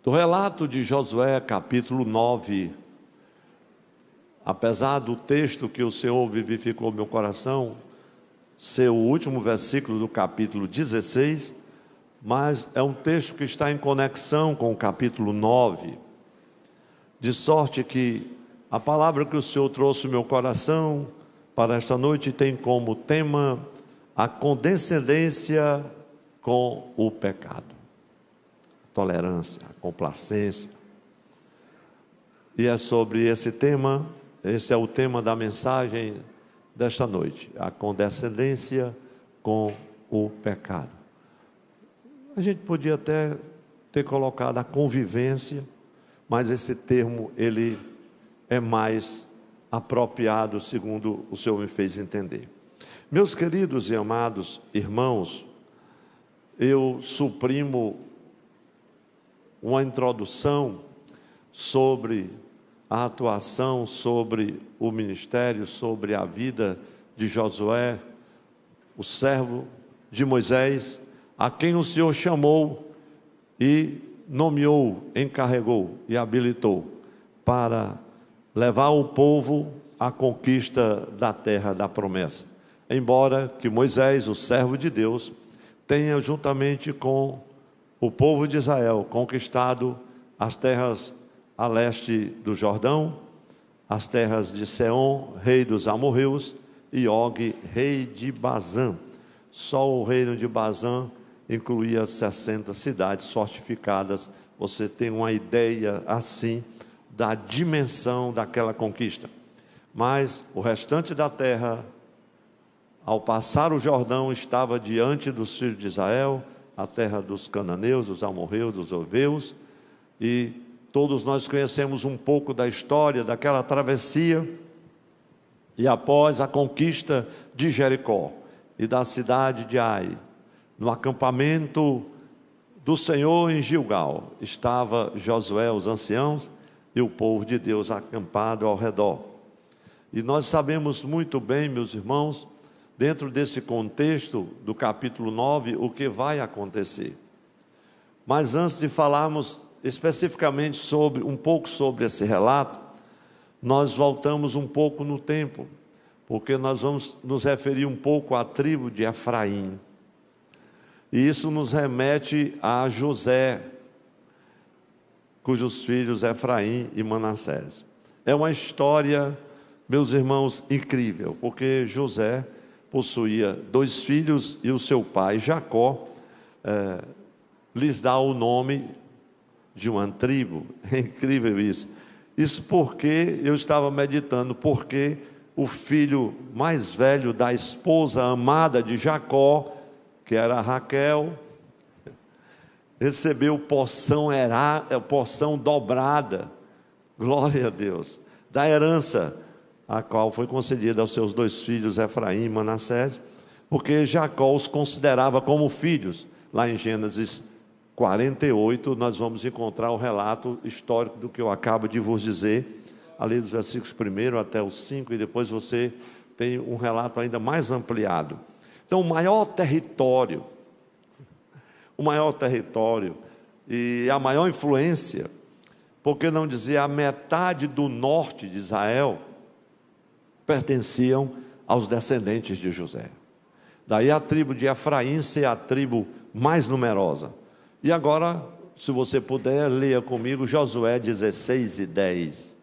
do relato de Josué, capítulo 9, apesar do texto que o Senhor vivificou meu coração, ser o último versículo do capítulo 16, mas é um texto que está em conexão com o capítulo 9, de sorte que a palavra que o Senhor trouxe no meu coração para esta noite tem como tema a condescendência com o pecado, a tolerância, a complacência. E é sobre esse tema, esse é o tema da mensagem desta noite, a condescendência com o pecado. A gente podia até ter colocado a convivência, mas esse termo ele é mais apropriado, segundo o Senhor me fez entender. Meus queridos e amados irmãos, eu suprimo uma introdução sobre a atuação, sobre o ministério, sobre a vida de Josué, o servo de Moisés, a quem o Senhor chamou e nomeou, encarregou e habilitou para levar o povo à conquista da terra da promessa. Embora que Moisés, o servo de Deus, tenha juntamente com o povo de Israel conquistado as terras a leste do Jordão, as terras de Seom, rei dos amorreus, e Og, rei de Bazã. Só o reino de Bazã incluía 60 cidades fortificadas. Você tem uma ideia assim da dimensão daquela conquista. Mas o restante da terra, ao passar o Jordão, estava diante dos filhos de Israel, a terra dos cananeus, dos amorreus, dos heveus, e todos nós conhecemos um pouco da história daquela travessia. E após a conquista de Jericó e da cidade de Ai, no acampamento do Senhor em Gilgal, estava Josué, os anciãos, e o povo de Deus acampado ao redor. E nós sabemos muito bem, meus irmãos, dentro desse contexto do capítulo 9, o que vai acontecer. Mas antes de falarmos especificamente um pouco sobre esse relato, nós voltamos um pouco no tempo, porque nós vamos nos referir um pouco à tribo de Efraim. E isso nos remete a José, cujos filhos Efraim e Manassés. É uma história, meus irmãos, incrível, porque José possuía 2 filhos e o seu pai, Jacó, lhes dá o nome de uma tribo. É incrível isso. Isso porque eu estava meditando, porque o filho mais velho da esposa amada de Jacó, que era Raquel, recebeu porção dobrada, glória a Deus, da herança, a qual foi concedida aos seus 2 filhos, Efraim e Manassés, porque Jacó os considerava como filhos. Lá em Gênesis 48, nós vamos encontrar o relato histórico do que eu acabo de vos dizer, ali dos versículos 1 até os 5, e depois você tem um relato ainda mais ampliado. Então, o maior território e a maior influência, por que não dizer a metade do norte de Israel, pertenciam aos descendentes de José. Daí a tribo de Efraim ser a tribo mais numerosa. E agora, se você puder, leia comigo Josué 16:10.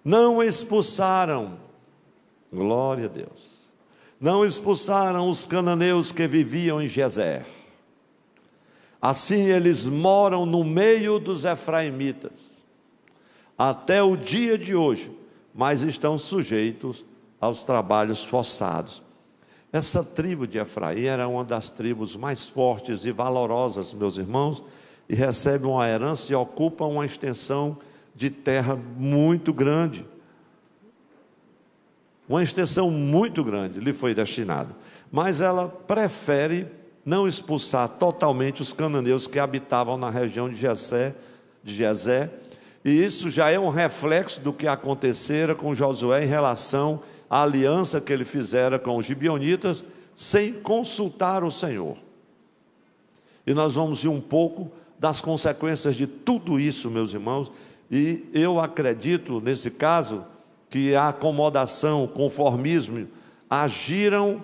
Não expulsaram, glória a Deus, não expulsaram os cananeus que viviam em Gezer. Assim eles moram no meio dos efraimitas, até o dia de hoje, mas estão sujeitos aos trabalhos forçados. Essa tribo de Efraim era uma das tribos mais fortes e valorosas, meus irmãos, e recebe uma herança e ocupa uma extensão de terra muito grande. Uma extensão muito grande lhe foi destinada. Mas ela prefere não expulsar totalmente os cananeus que habitavam na região de Gezer, e isso já é um reflexo do que acontecera com Josué em relação à aliança que ele fizera com os gibeonitas, sem consultar o Senhor. E nós vamos ver um pouco das consequências de tudo isso, meus irmãos, e eu acredito, nesse caso, que a acomodação, o conformismo, agiram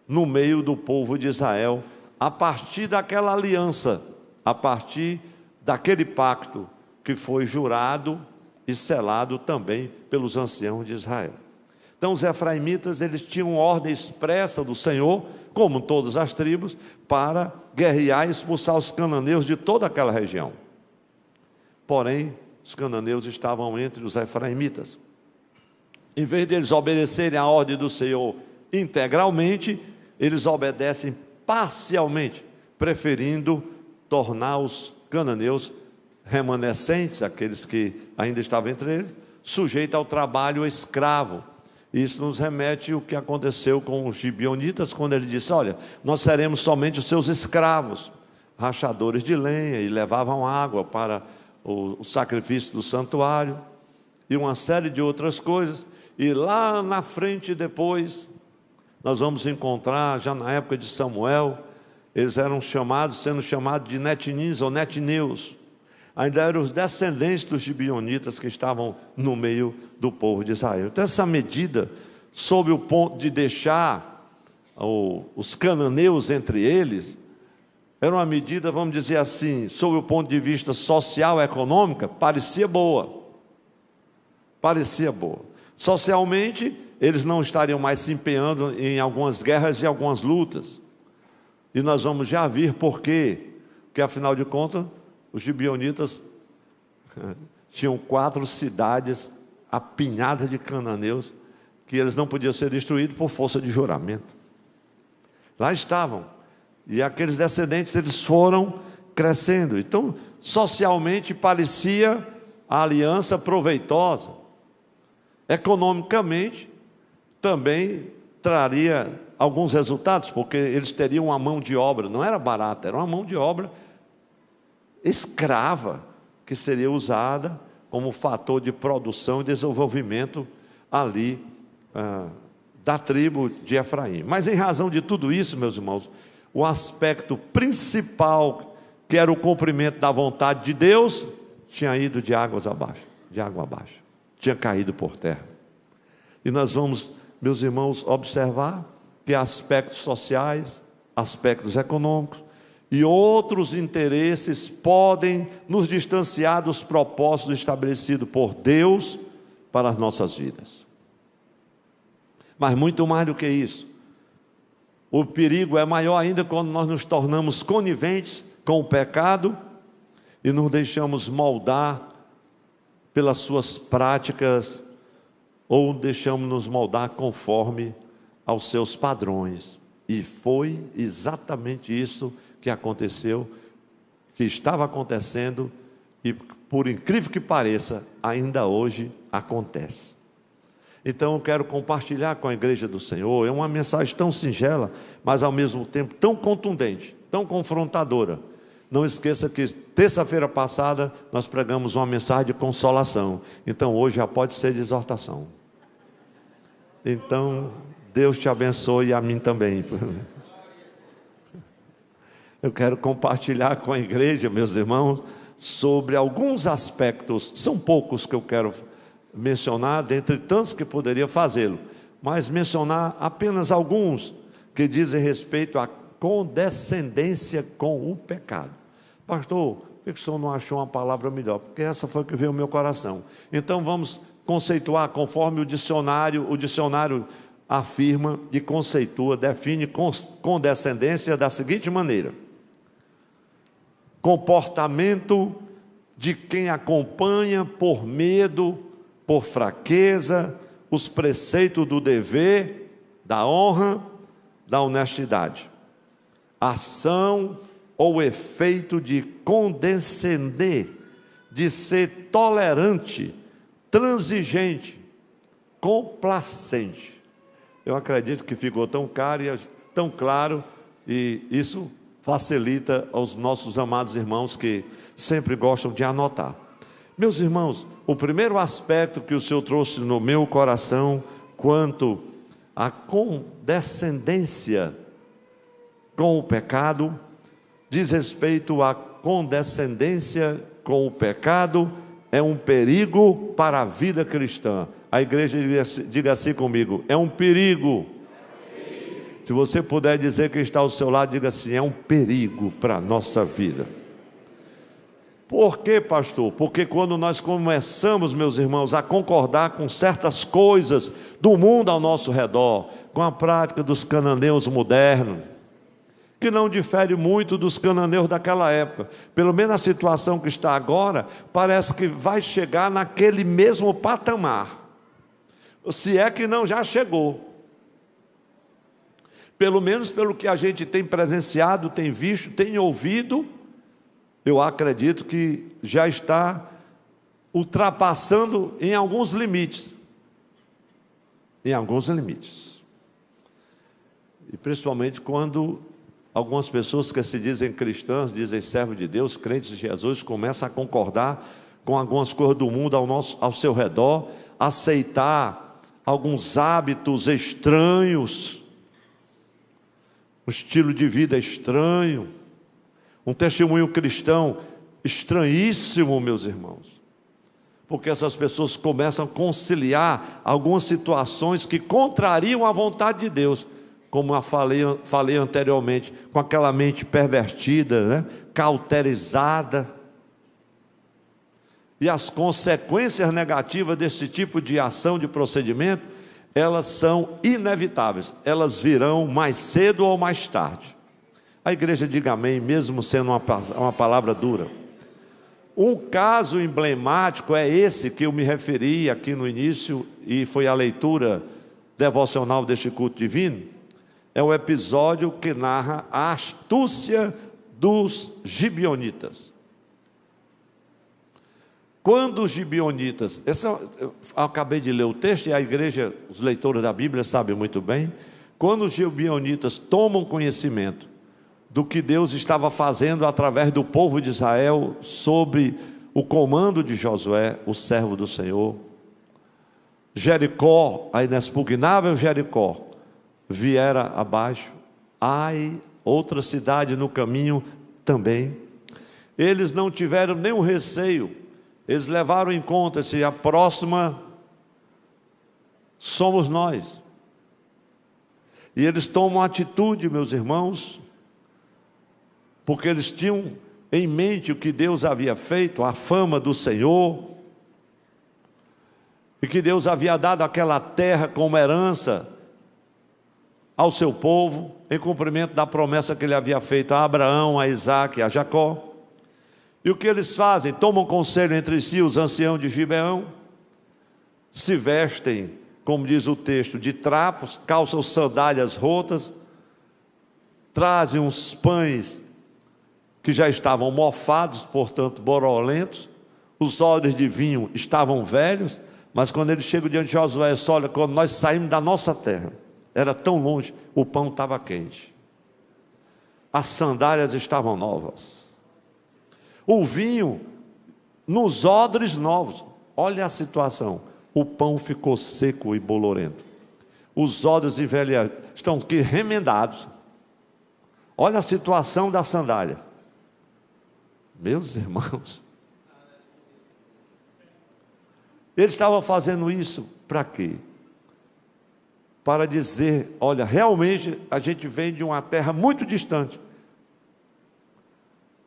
no meio do povo de Israel, a partir daquela aliança, a partir daquele pacto que foi jurado e selado também pelos anciãos de Israel. Então os efraimitas, eles tinham ordem expressa do Senhor, como todas as tribos, para guerrear e expulsar os cananeus de toda aquela região. Porém, os cananeus estavam entre os efraimitas. Em vez de eles obedecerem à ordem do Senhor integralmente, eles obedecem parcialmente, preferindo tornar os cananeus remanescentes, aqueles que ainda estavam entre eles, sujeitos ao trabalho escravo. Isso nos remete ao que aconteceu com os gibeonitas, quando ele disse: olha, nós seremos somente os seus escravos, rachadores de lenha, e levavam água para o sacrifício do santuário, e uma série de outras coisas. E lá na frente depois, nós vamos encontrar, já na época de Samuel, eles eram sendo chamados de netinims ou netineus. Ainda eram os descendentes dos gibeonitas que estavam no meio do povo de Israel. Então essa medida, sob o ponto de deixar os cananeus entre eles, era uma medida, vamos dizer assim, sob o ponto de vista social e econômico, parecia boa. Parecia boa. Socialmente, eles não estariam mais se empenhando em algumas guerras e algumas lutas. E nós vamos já ver por quê. Porque, afinal de contas, os gibeonitas tinham 4 cidades apinhadas de cananeus, que eles não podiam ser destruídos por força de juramento. Lá estavam. E aqueles descendentes, eles foram crescendo. Então, socialmente, parecia a aliança proveitosa. Economicamente, também traria alguns resultados, porque eles teriam uma mão de obra, não era barata, era uma mão de obra escrava, que seria usada como fator de produção e desenvolvimento ali da tribo de Efraim. Mas em razão de tudo isso, meus irmãos, o aspecto principal, que era o cumprimento da vontade de Deus, tinha ido de água abaixo, tinha caído por terra. E nós vamos, meus irmãos, observar que aspectos sociais, aspectos econômicos e outros interesses podem nos distanciar dos propósitos estabelecidos por Deus para as nossas vidas. Mas muito mais do que isso, o perigo é maior ainda quando nós nos tornamos coniventes com o pecado e nos deixamos moldar pelas suas práticas, ou deixamos nos moldar conforme aos seus padrões. E foi exatamente isso que aconteceu, que estava acontecendo, e por incrível que pareça, ainda hoje acontece. Então eu quero compartilhar com a igreja do Senhor, é uma mensagem tão singela, mas ao mesmo tempo tão contundente, tão confrontadora, não esqueça que terça-feira passada nós pregamos uma mensagem de consolação. Então hoje já pode ser de exortação. Então, Deus te abençoe e a mim também. Eu quero compartilhar com a igreja, meus irmãos, sobre alguns aspectos. São poucos que eu quero mencionar, dentre tantos que poderia fazê-lo, mas mencionar apenas alguns que dizem respeito à condescendência com o pecado. Pastor, por que o senhor não achou uma palavra melhor? Porque essa foi que veio ao meu coração. Então vamos conceituar conforme o dicionário afirma e conceitua, define condescendência da seguinte maneira: comportamento de quem acompanha por medo, por fraqueza, os preceitos do dever, da honra, da honestidade. Ação ou efeito de condescender, de ser tolerante, transigente, complacente. Eu acredito que ficou tão claro, e isso facilita aos nossos amados irmãos que sempre gostam de anotar. Meus irmãos, o primeiro aspecto que o Senhor trouxe no meu coração quanto à condescendência com o pecado, diz respeito à condescendência com o pecado, é um perigo para a vida cristã. A igreja diga assim comigo: é um perigo. Se você puder dizer que está ao seu lado, diga assim: é um perigo para a nossa vida. Por quê, pastor? Porque quando nós começamos, meus irmãos, a concordar com certas coisas do mundo ao nosso redor, com a prática dos cananeus modernos, que não difere muito dos cananeus daquela época, pelo menos a situação que está agora, parece que vai chegar naquele mesmo patamar, se é que não já chegou. Pelo menos pelo que a gente tem presenciado, tem visto, tem ouvido, eu acredito que já está ultrapassando em alguns limites. Em alguns limites. E principalmente quando algumas pessoas que se dizem cristãs, dizem servos de Deus, crentes de Jesus, começam a concordar com algumas coisas do mundo ao seu redor, aceitar alguns hábitos estranhos, um estilo de vida estranho, um testemunho cristão estranhíssimo, meus irmãos, porque essas pessoas começam a conciliar algumas situações que contrariam a vontade de Deus, como eu falei anteriormente, com aquela mente pervertida, né? Cauterizada, e as consequências negativas desse tipo de ação, de procedimento, elas são inevitáveis, elas virão mais cedo ou mais tarde. A igreja diga amém, mesmo sendo uma palavra dura. Um caso emblemático é esse que eu me referi aqui no início, e foi a leitura devocional deste culto divino. É o episódio que narra a astúcia dos gibeonitas. Quando os gibeonitas, eu acabei de ler o texto e a igreja, os leitores da Bíblia sabem muito bem, quando os gibeonitas tomam conhecimento do que Deus estava fazendo através do povo de Israel, sob o comando de Josué, o servo do Senhor, Jericó, a inexpugnável Jericó, viera abaixo, outra cidade no caminho também. Eles não tiveram nenhum receio, eles levaram em conta se a próxima somos nós. E eles tomam atitude, meus irmãos, porque eles tinham em mente o que Deus havia feito, a fama do Senhor, e que Deus havia dado aquela terra como herança ao seu povo, em cumprimento da promessa que ele havia feito a Abraão, a Isaque, a Jacó. E o que eles fazem? Tomam conselho entre si, os anciãos de Gibeão, se vestem, como diz o texto, de trapos, calçam sandálias rotas, trazem uns pães que já estavam mofados, portanto borolentos, os odres de vinho estavam velhos, mas quando eles chegam diante de Josué, olha, quando nós saímos da nossa terra, era tão longe, o pão estava quente, as sandálias estavam novas. o vinho nos odres novos. Olha a situação, o pão ficou seco e bolorento, os odres envelhecidos, estão aqui remendados. Olha a situação das sandálias. Meus irmãos, eles estavam fazendo isso para quê? Para dizer, olha, realmente a gente vem de uma terra muito distante,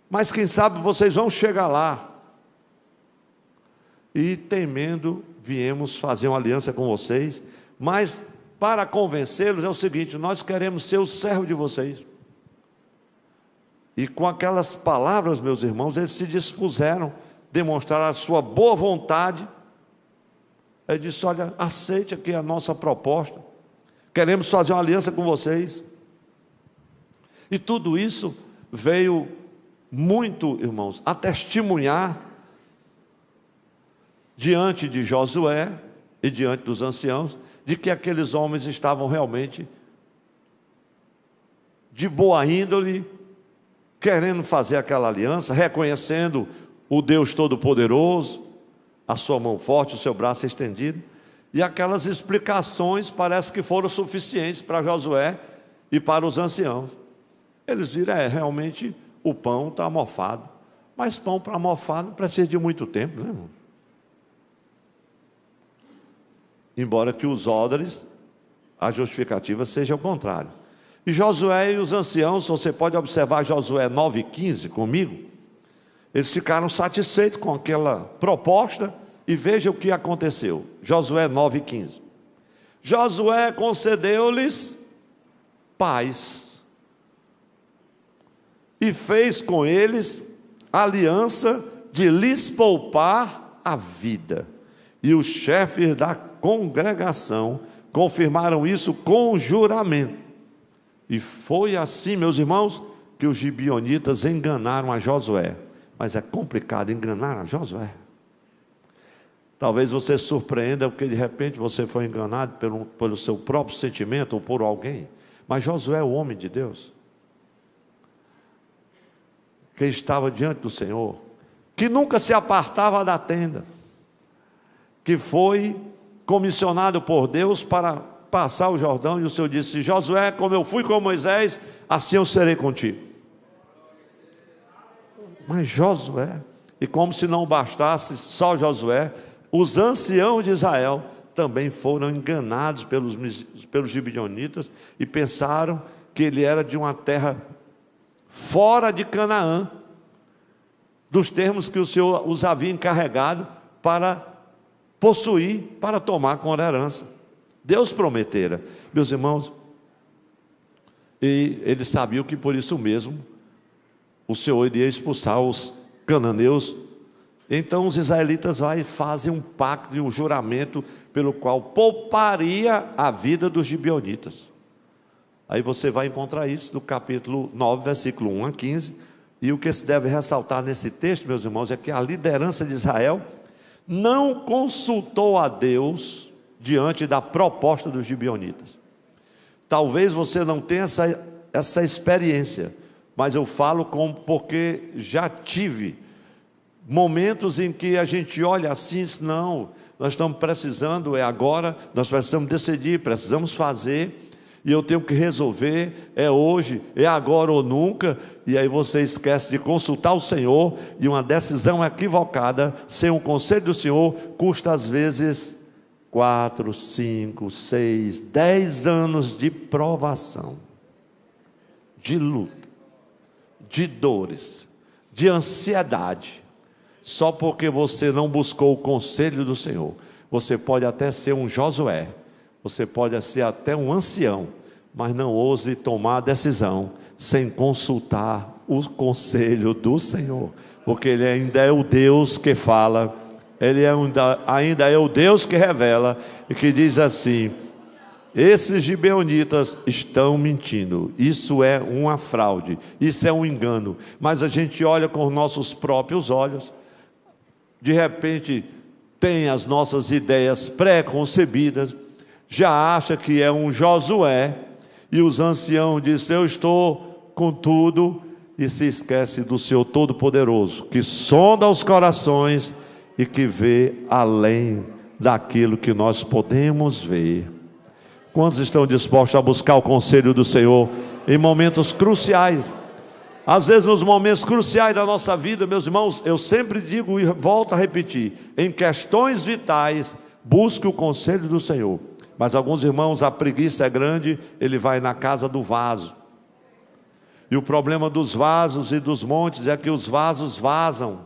mas quem sabe vocês vão chegar lá. E temendo, viemos fazer uma aliança com vocês, mas para convencê-los é o seguinte: nós queremos ser o servo de vocês. E com aquelas palavras, meus irmãos, eles se dispuseram, demonstraram a sua boa vontade. Ele disse: olha, aceite aqui a nossa proposta, queremos fazer uma aliança com vocês. E tudo isso veio muito, irmãos, a testemunhar diante de Josué e diante dos anciãos, de que aqueles homens estavam realmente de boa índole, querendo fazer aquela aliança, reconhecendo o Deus Todo-Poderoso, a sua mão forte, o seu braço estendido, e aquelas explicações parece que foram suficientes para Josué e para os anciãos. Eles viram, realmente o pão está mofado, mas pão para mofar não precisa de muito tempo, né, irmão? Embora que os odres, a justificativa seja o contrário. E Josué e os anciãos, você pode observar Josué 9,15 comigo, eles ficaram satisfeitos com aquela proposta, e veja o que aconteceu. Josué 9,15. Josué concedeu-lhes paz, e fez com eles aliança de lhes poupar a vida. E os chefes da congregação confirmaram isso com juramento. E foi assim, meus irmãos, que os gibeonitas enganaram a Josué. Mas é complicado enganar a Josué. Talvez você surpreenda, porque de repente você foi enganado pelo seu próprio sentimento ou por alguém. Mas Josué é o homem de Deus, que estava diante do Senhor, que nunca se apartava da tenda, que foi comissionado por Deus para passar o Jordão, e o Senhor disse: Josué, como eu fui com Moisés, assim eu serei contigo. Mas Josué, e como se não bastasse só Josué, os anciãos de Israel também foram enganados pelos gibeonitas, e pensaram que ele era de uma terra fora de Canaã, dos termos que o Senhor os havia encarregado para possuir, para tomar como herança. Deus prometera, meus irmãos, e eles sabiam que por isso mesmo o Senhor iria expulsar os cananeus. Então os israelitas vai e fazem um pacto e um juramento pelo qual pouparia a vida dos gibeonitas. Aí você vai encontrar isso no capítulo 9, versículo 1 a 15. E o que se deve ressaltar nesse texto, meus irmãos, é que a liderança de Israel não consultou a Deus diante da proposta dos gibeonitas. Talvez você não tenha essa experiência, mas eu falo porque já tive momentos em que a gente olha assim e diz: não, nós estamos precisando, é agora, nós precisamos decidir, precisamos fazer, e eu tenho que resolver, é hoje, é agora ou nunca. E aí você esquece de consultar o Senhor, e uma decisão equivocada, sem o conselho do Senhor, custa às vezes 4, 5, 6, 10 anos de provação, de luta, de dores, de ansiedade, só porque você não buscou o conselho do Senhor. Você pode até ser um Josué, você pode ser até um ancião, mas não ouse tomar a decisão sem consultar o conselho do Senhor, porque Ele ainda é o Deus que fala, Ele ainda é o Deus que revela, e que diz assim: esses gibeonitas estão mentindo, isso é uma fraude, isso é um engano. Mas a gente olha com os nossos próprios olhos, de repente tem as nossas ideias pré-concebidas, já acha que é um Josué, e os anciãos dizem: eu estou com tudo, e se esquece do Senhor Todo-Poderoso, que sonda os corações e que vê além daquilo que nós podemos ver. Quantos estão dispostos a buscar o conselho do Senhor em momentos cruciais? Às vezes nos momentos cruciais da nossa vida, meus irmãos, eu sempre digo e volto a repetir, em questões vitais, busque o conselho do Senhor. Mas alguns irmãos, a preguiça é grande, ele vai na casa do vaso. E o problema dos vasos e dos montes é que os vasos vazam.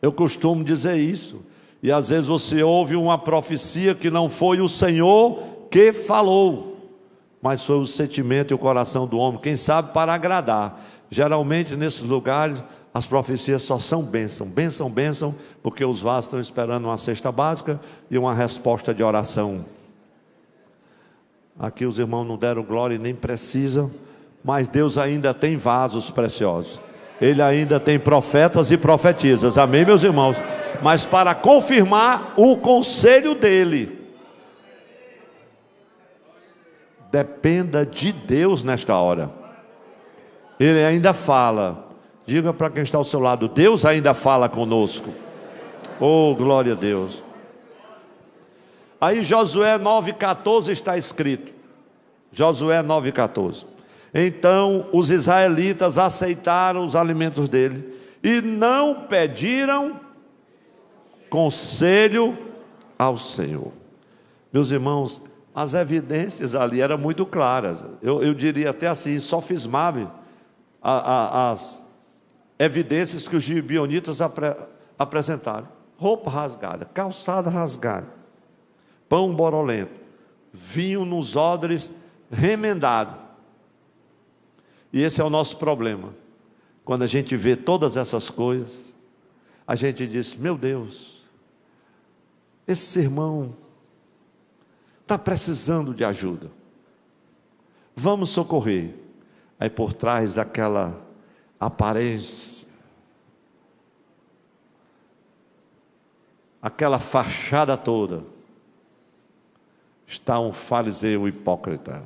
Eu costumo dizer isso. E às vezes você ouve uma profecia que não foi o Senhor que falou, mas foi o sentimento e o coração do homem, quem sabe para agradar. Geralmente nesses lugares as profecias só são bênção, bênção, bênção, porque os vasos estão esperando uma cesta básica e uma resposta de oração. Aqui os irmãos não deram glória e nem precisam, mas Deus ainda tem vasos preciosos. Ele ainda tem profetas e profetisas, amém, meus irmãos? Mas para confirmar o conselho dele, dependa de Deus nesta hora. Ele ainda fala. Diga para quem está ao seu lado, Deus ainda fala conosco. Oh, glória a Deus. Aí Josué 9,14 está escrito. Josué 9,14. Então os israelitas aceitaram os alimentos dele e não pediram conselho ao Senhor. Meus irmãos, as evidências ali eram muito claras. Eu diria até assim, sofismável as evidências que os gibeonitas apresentaram. Roupa rasgada, calçada rasgada, pão borolento, vinho nos odres remendado. E esse é o nosso problema. Quando a gente vê todas essas coisas, a gente diz, meu Deus, esse irmão está precisando de ajuda, vamos socorrer. Aí por trás daquela aparência, aquela fachada toda, está um fariseu hipócrita,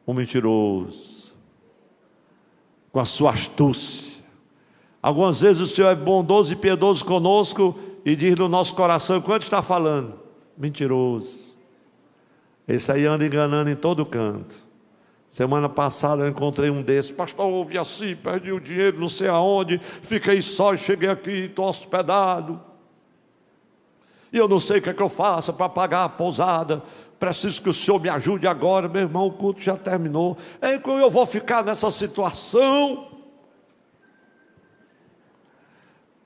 um mentiroso, com a sua astúcia. Algumas vezes o Senhor é bondoso e piedoso conosco e diz no nosso coração, enquanto está falando, mentiroso. Esse aí anda enganando em todo canto. Semana passada eu encontrei um desses, pastor, ouvi assim, perdi o dinheiro não sei aonde, fiquei só e cheguei aqui, estou hospedado. E eu não sei o que é que eu faço para pagar a pousada, preciso que o Senhor me ajude agora. Meu irmão, o culto já terminou, como eu vou ficar nessa situação?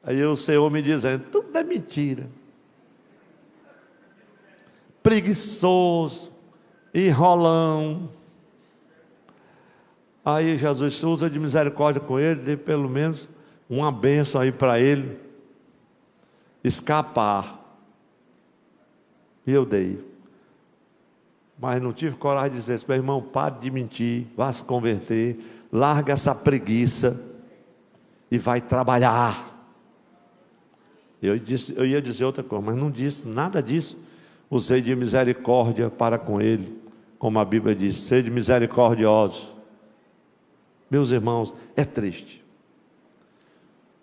Aí o Senhor me dizendo, tudo é mentira. Preguiçoso, enrolão. Aí Jesus usa de misericórdia com ele, dê pelo menos uma bênção aí para ele escapar. E eu dei. Mas não tive coragem de dizer, meu irmão, pare de mentir, vá se converter, larga essa preguiça e vai trabalhar. Eu ia dizer outra coisa, mas não disse nada disso. Usei de misericórdia para com ele, como a Bíblia diz, sede misericordiosos. Meus irmãos, é triste.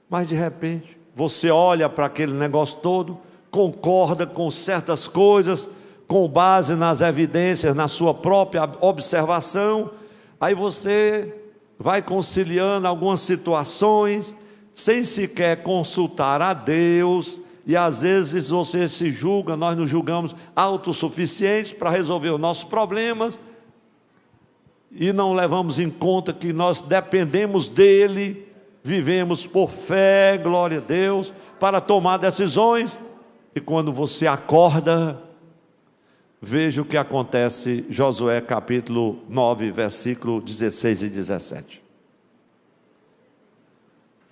Mas de repente, você olha para aquele negócio todo, concorda com certas coisas, com base nas evidências, na sua própria observação, aí você vai conciliando algumas situações, sem sequer consultar a Deus, e às vezes você se julga, nós nos julgamos autossuficientes para resolver os nossos problemas, e não levamos em conta que nós dependemos dele, vivemos por fé, glória a Deus, para tomar decisões, e quando você acorda, veja o que acontece, Josué capítulo 9, versículo 16 e 17.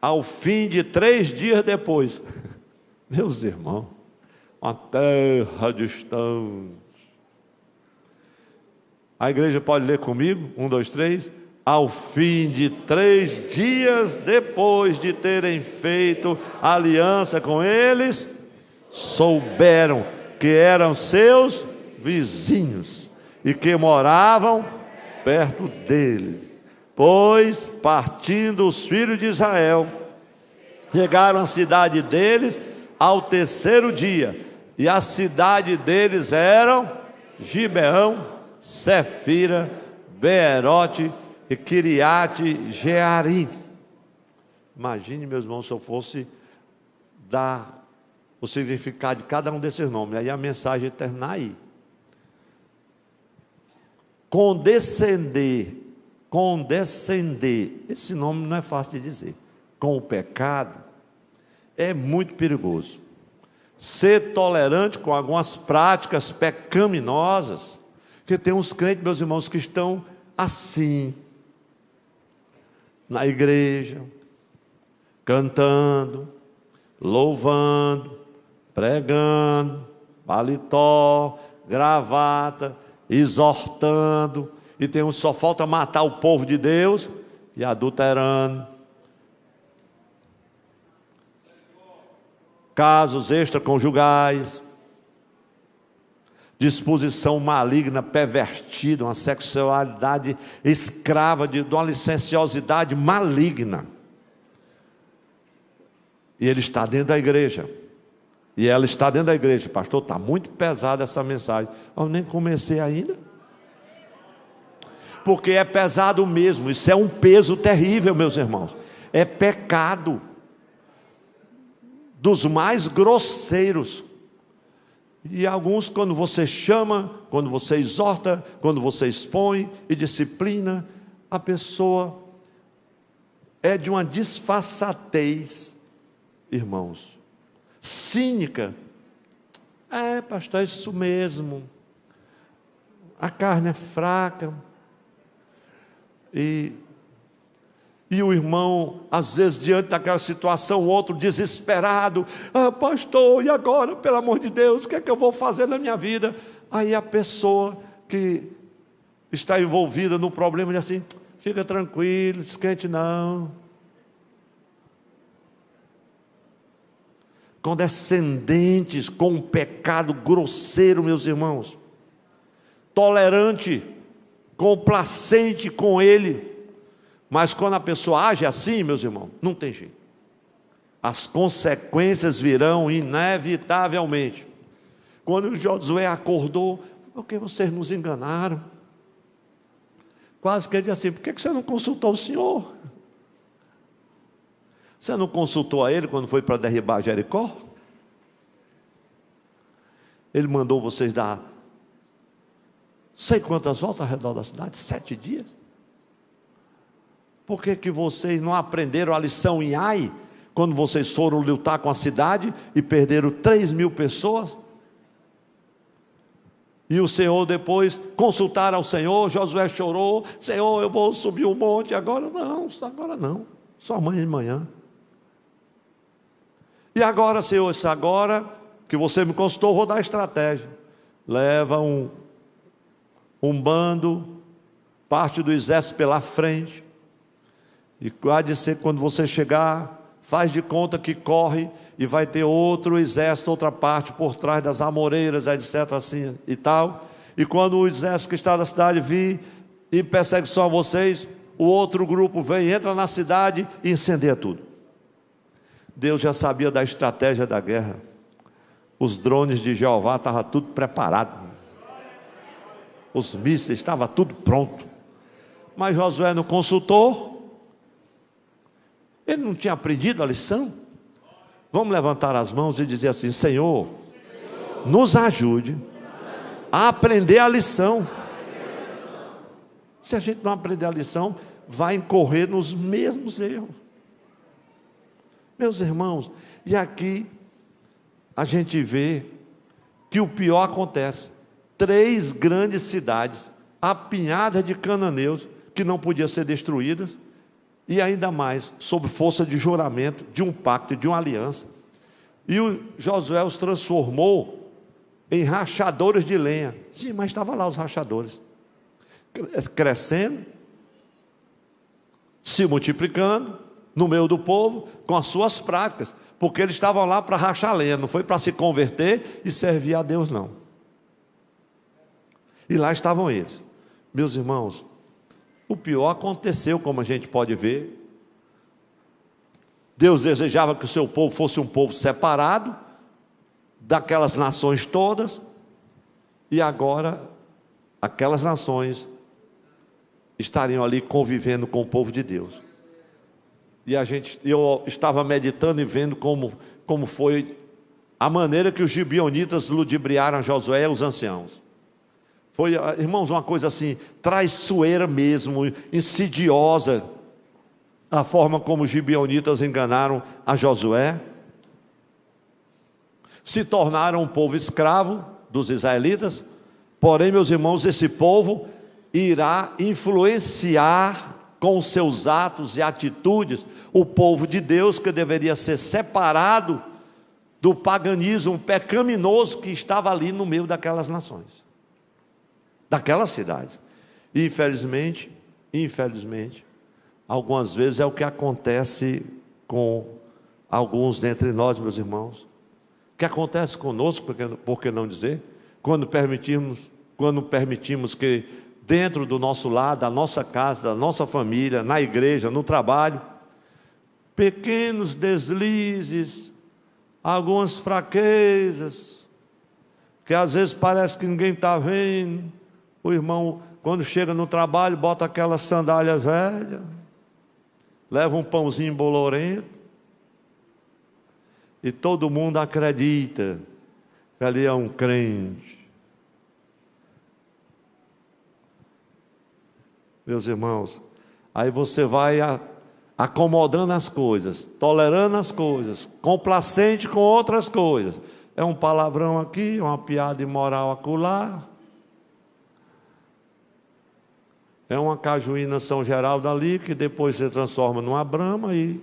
Ao fim de 3 dias depois, meus irmãos, uma terra distante. A igreja pode ler comigo? 1, 2, 3. Ao fim de 3 dias depois de terem feito aliança com eles, souberam que eram seus vizinhos e que moravam perto deles. Pois, partindo os filhos de Israel, chegaram à cidade deles ao terceiro dia. E a cidade deles eram Gibeão, Sefira, Beerote e Kiriate Jearim. Imagine, meus irmãos, se eu fosse dar o significado de cada um desses nomes. Aí a mensagem terminar aí. Condescender. Esse nome não é fácil de dizer. Com o pecado é muito perigoso. Ser tolerante com algumas práticas pecaminosas, porque tem uns crentes, meus irmãos, que estão assim, na igreja, cantando, louvando, pregando, paletó, gravata, exortando, e tem uns que só falta matar o povo de Deus e adulterando. Casos extraconjugais, disposição maligna, pervertida, uma sexualidade escrava de uma licenciosidade maligna. E ele está dentro da igreja. E ela está dentro da igreja. Pastor, está muito pesada essa mensagem. Eu nem comecei ainda. Porque é pesado mesmo. Isso é um peso terrível, meus irmãos. É pecado dos mais grosseiros. E alguns, quando você chama, quando você exorta, quando você expõe e disciplina, a pessoa é de uma disfarçatez, irmãos, cínica. Pastor, é isso mesmo, a carne é fraca. E o irmão, às vezes, diante daquela situação, o outro desesperado: pastor, e agora, pelo amor de Deus, o que é que eu vou fazer na minha vida? Aí a pessoa que está envolvida no problema diz assim: fica tranquilo, descrente não. Condescendentes com um pecado grosseiro, meus irmãos, tolerante, complacente com ele. Mas quando a pessoa age assim, meus irmãos, não tem jeito. As consequências virão inevitavelmente. Quando Josué acordou: porque vocês nos enganaram? Quase que ele disse assim: por que você não consultou o Senhor? Você não consultou a Ele quando foi para derribar Jericó? Ele mandou vocês dar sei quantas voltas ao redor da cidade, 7 dias. Por que vocês não aprenderam a lição em Ai, quando vocês foram lutar com a cidade e perderam 3.000 pessoas? E o Senhor depois consultaram ao Senhor. Josué chorou: Senhor, eu vou subir o monte agora. Não, só amanhã de manhã. E agora, Senhor, agora que você me consultou, vou dar estratégia. Leva um bando, parte do exército pela frente. E há de ser, quando você chegar, faz de conta que corre, e vai ter outro exército, outra parte por trás das amoreiras, etc. assim e tal. E quando o exército que está na cidade vir em perseguição a vocês, o outro grupo vem, entra na cidade e incendeia tudo. Deus já sabia da estratégia da guerra. Os drones de Jeová estavam tudo preparado. Os mísseis estavam tudo pronto. Mas Josué não consultou. Ele não tinha aprendido a lição? Vamos levantar as mãos e dizer assim: Senhor, nos ajude a aprender a lição. Se a gente não aprender a lição, vai incorrer nos mesmos erros. Meus irmãos, e aqui a gente vê que o pior acontece. 3 grandes cidades apinhadas de cananeus que não podiam ser destruídas, e ainda mais sob força de juramento, de um pacto, de uma aliança. E o Josué os transformou em rachadores de lenha. Sim, mas estavam lá os rachadores, crescendo, se multiplicando no meio do povo, com as suas práticas, porque eles estavam lá para rachar lenha, não foi para se converter e servir a Deus, não. E lá estavam eles. Meus irmãos, O pior aconteceu, como a gente pode ver. Deus desejava que o seu povo fosse um povo separado daquelas nações todas, e agora aquelas nações estariam ali convivendo com o povo de Deus. E eu estava meditando e vendo como foi a maneira que os gibeonitas ludibriaram Josué e os anciãos. Foi, irmãos, uma coisa assim, traiçoeira mesmo, insidiosa, a forma como os gibeonitas enganaram a Josué. Se tornaram um povo escravo dos israelitas. Porém, meus irmãos, esse povo irá influenciar com os seus atos e atitudes o povo de Deus, que deveria ser separado do paganismo pecaminoso que estava ali no meio daquelas nações, daquelas cidades. E infelizmente, algumas vezes é o que acontece com alguns dentre nós, meus irmãos. O que acontece conosco, por que não dizer, quando permitimos que dentro do nosso lar, da nossa casa, da nossa família, na igreja, no trabalho, pequenos deslizes, algumas fraquezas, que às vezes parece que ninguém está vendo. O irmão, quando chega no trabalho, bota aquela sandália velha, leva um pãozinho bolorento, e todo mundo acredita que ali é um crente. Meus irmãos, aí você vai acomodando as coisas, tolerando as coisas, complacente com outras coisas. É um palavrão aqui, uma piada imoral acolá, é uma cajuína São Geraldo ali, que depois se transforma numa brama e...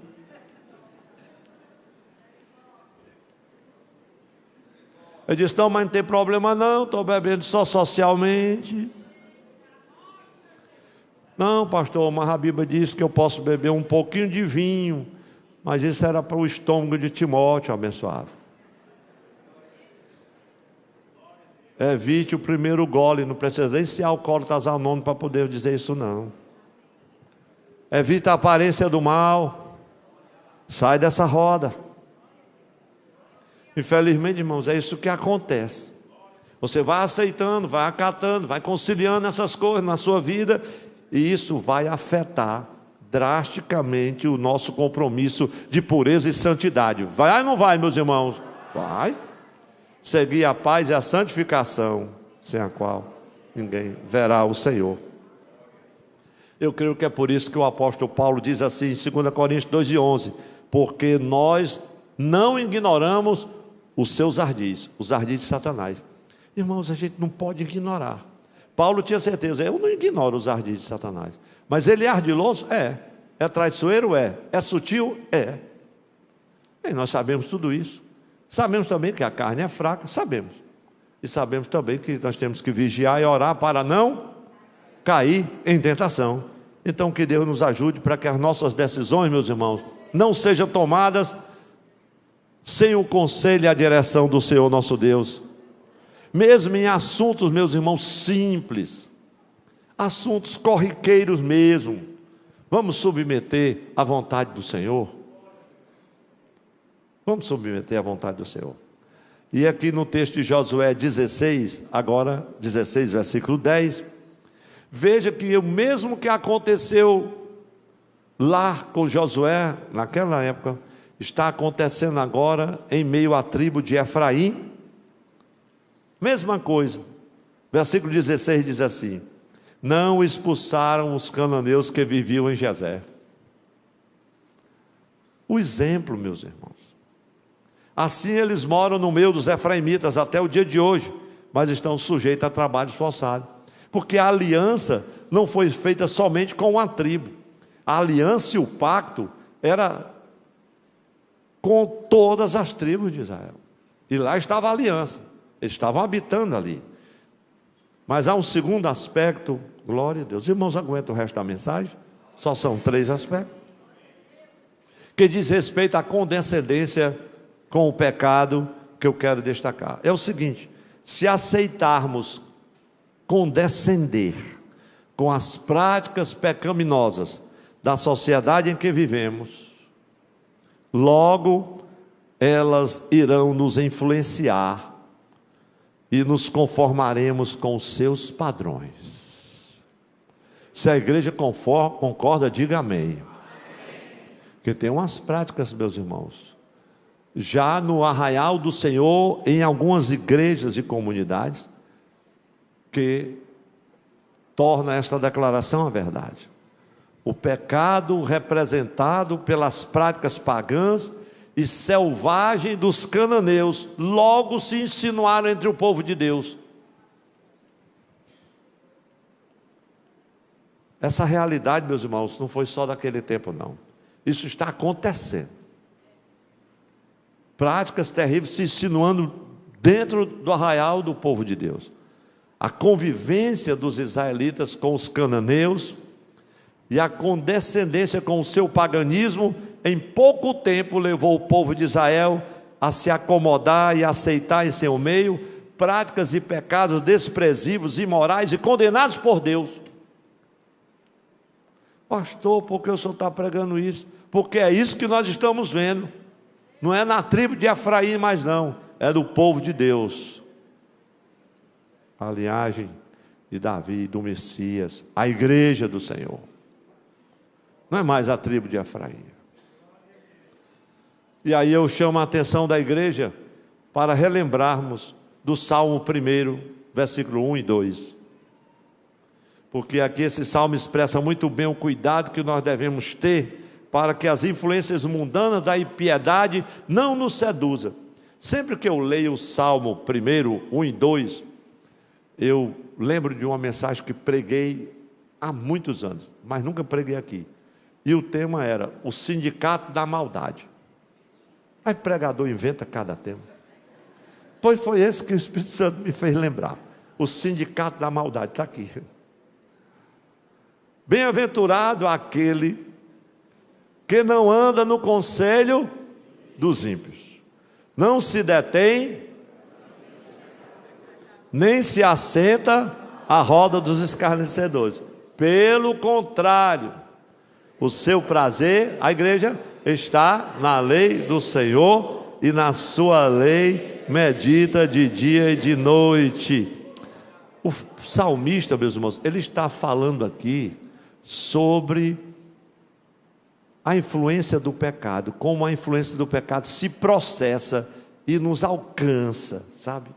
Eu disse, não, mas não tem problema não, estou bebendo só socialmente. Não, pastor, mas a Bíblia diz que eu posso beber um pouquinho de vinho, mas isso era para o estômago de Timóteo, abençoado. Evite o primeiro gole, não precisa nem ser alcoólatra anônimo para poder dizer isso não. Evite a aparência do mal, sai dessa roda. Infelizmente, irmãos, é isso que acontece. Você vai aceitando, vai acatando, vai conciliando essas coisas na sua vida, e isso vai afetar drasticamente o nosso compromisso de pureza e santidade. Vai ou não vai, meus irmãos? Vai. Seguir a paz e a santificação, sem a qual ninguém verá o Senhor. Eu creio que é por isso que o apóstolo Paulo diz assim em 2 Coríntios 2:11, porque nós não ignoramos os seus ardis, os ardis de Satanás. Irmãos, a gente não pode ignorar. Paulo tinha certeza, eu não ignoro os ardis de Satanás, mas ele é ardiloso? É traiçoeiro? É sutil? E nós sabemos tudo isso. Sabemos também que a carne é fraca, sabemos. E sabemos também que nós temos que vigiar e orar para não cair em tentação. Então que Deus nos ajude para que as nossas decisões, meus irmãos, não sejam tomadas sem o conselho e a direção do Senhor nosso Deus. Mesmo em assuntos, meus irmãos, simples, assuntos corriqueiros mesmo, vamos submeter à vontade do Senhor. Vamos submeter à vontade do Senhor. E aqui no texto de Josué 16, agora 16, versículo 10, veja que o mesmo que aconteceu lá com Josué, naquela época, está acontecendo agora em meio à tribo de Efraim. Mesma coisa. Versículo 16 diz assim: não expulsaram os cananeus que viviam em Gezer. O exemplo, meus irmãos. Assim eles moram no meio dos efraimitas até o dia de hoje, mas estão sujeitos a trabalho forçado, porque a aliança não foi feita somente com uma tribo. A aliança e o pacto era com todas as tribos de Israel, e lá estava a aliança, eles estavam habitando ali. Mas há um segundo aspecto, glória a Deus. Irmãos, aguenta o resto da mensagem? Só são 3 aspectos, que diz respeito à condescendência com o pecado, que eu quero destacar. É o seguinte: se aceitarmos condescender com as práticas pecaminosas da sociedade em que vivemos, logo elas irão nos influenciar e nos conformaremos com os seus padrões. Se a igreja concorda, diga amém. Porque tem umas práticas, meus irmãos, já no arraial do Senhor, em algumas igrejas e comunidades, que torna esta declaração a verdade. O pecado representado pelas práticas pagãs e selvagens dos cananeus logo se insinuaram entre o povo de Deus. Essa realidade, meus irmãos, não foi só daquele tempo, não. Isso está acontecendo. Práticas terríveis se insinuando dentro do arraial do povo de Deus. A convivência dos israelitas com os cananeus e a condescendência com o seu paganismo, em pouco tempo levou o povo de Israel a se acomodar e aceitar em seu meio práticas e pecados desprezíveis, imorais e condenados por Deus. Pastor, por que o senhor está pregando isso? Porque é isso que nós estamos vendo. Não é na tribo de Efraim mais não, é do povo de Deus. A linhagem de Davi, do Messias, a igreja do Senhor. Não é mais a tribo de Efraim. E aí eu chamo a atenção da igreja para relembrarmos do Salmo 1, versículo 1 e 2. Porque aqui esse salmo expressa muito bem o cuidado que nós devemos ter para que as influências mundanas da impiedade não nos seduzam. Sempre que eu leio o Salmo 1, 1 e 2, eu lembro de uma mensagem que preguei há muitos anos, mas nunca preguei aqui. E o tema era o sindicato da maldade. Aí pregador inventa cada tema. Pois foi esse que o Espírito Santo me fez lembrar. O sindicato da maldade, está aqui. Bem-aventurado aquele que não anda no conselho dos ímpios, não se detém, nem se assenta à roda dos escarnecedores. Pelo contrário, o seu prazer, a igreja, está na lei do Senhor, e na sua lei medita de dia e de noite. O salmista, meus irmãos, ele está falando aqui sobre a influência do pecado, como a influência do pecado se processa e nos alcança, sabe?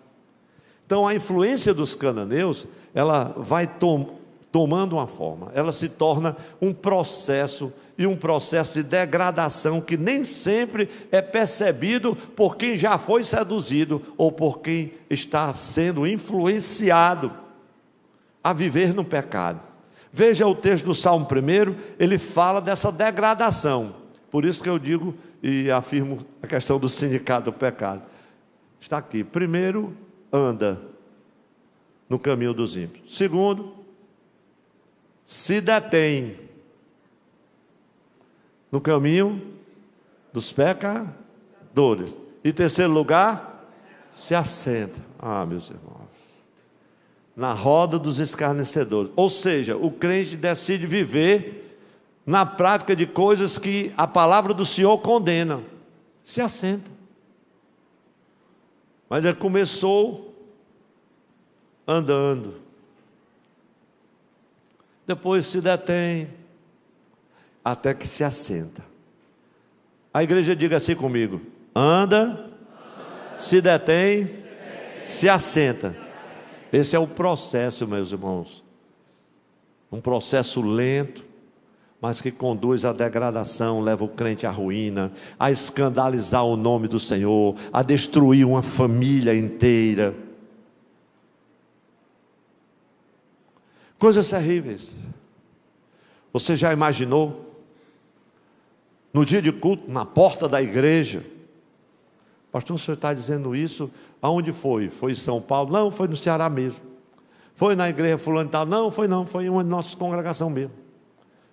Então a influência dos cananeus, ela vai tomando uma forma, ela se torna um processo, e um processo de degradação que nem sempre é percebido por quem já foi seduzido ou por quem está sendo influenciado a viver no pecado. Veja o texto do Salmo 1, ele fala dessa degradação. Por isso que eu digo e afirmo a questão do sindicato do pecado. Está aqui. Primeiro, anda no caminho dos ímpios. Segundo, se detém no caminho dos pecadores. E terceiro lugar, se assenta. Meus irmãos, na roda dos escarnecedores. Ou seja, o crente decide viver na prática de coisas que a palavra do Senhor condena. Se assenta. Mas ele começou andando, depois se detém, até que se assenta. A igreja diga assim comigo: anda, se detém, se assenta. Esse é o processo, meus irmãos. Um processo lento, mas que conduz à degradação, leva o crente à ruína, a escandalizar o nome do Senhor, a destruir uma família inteira. Coisas terríveis. Você já imaginou? No dia de culto, na porta da igreja, pastor, o senhor está dizendo isso? Aonde foi? Foi em São Paulo? Não, foi no Ceará mesmo. Foi na igreja fulano e tal? Não, foi em uma de nossas congregações mesmo.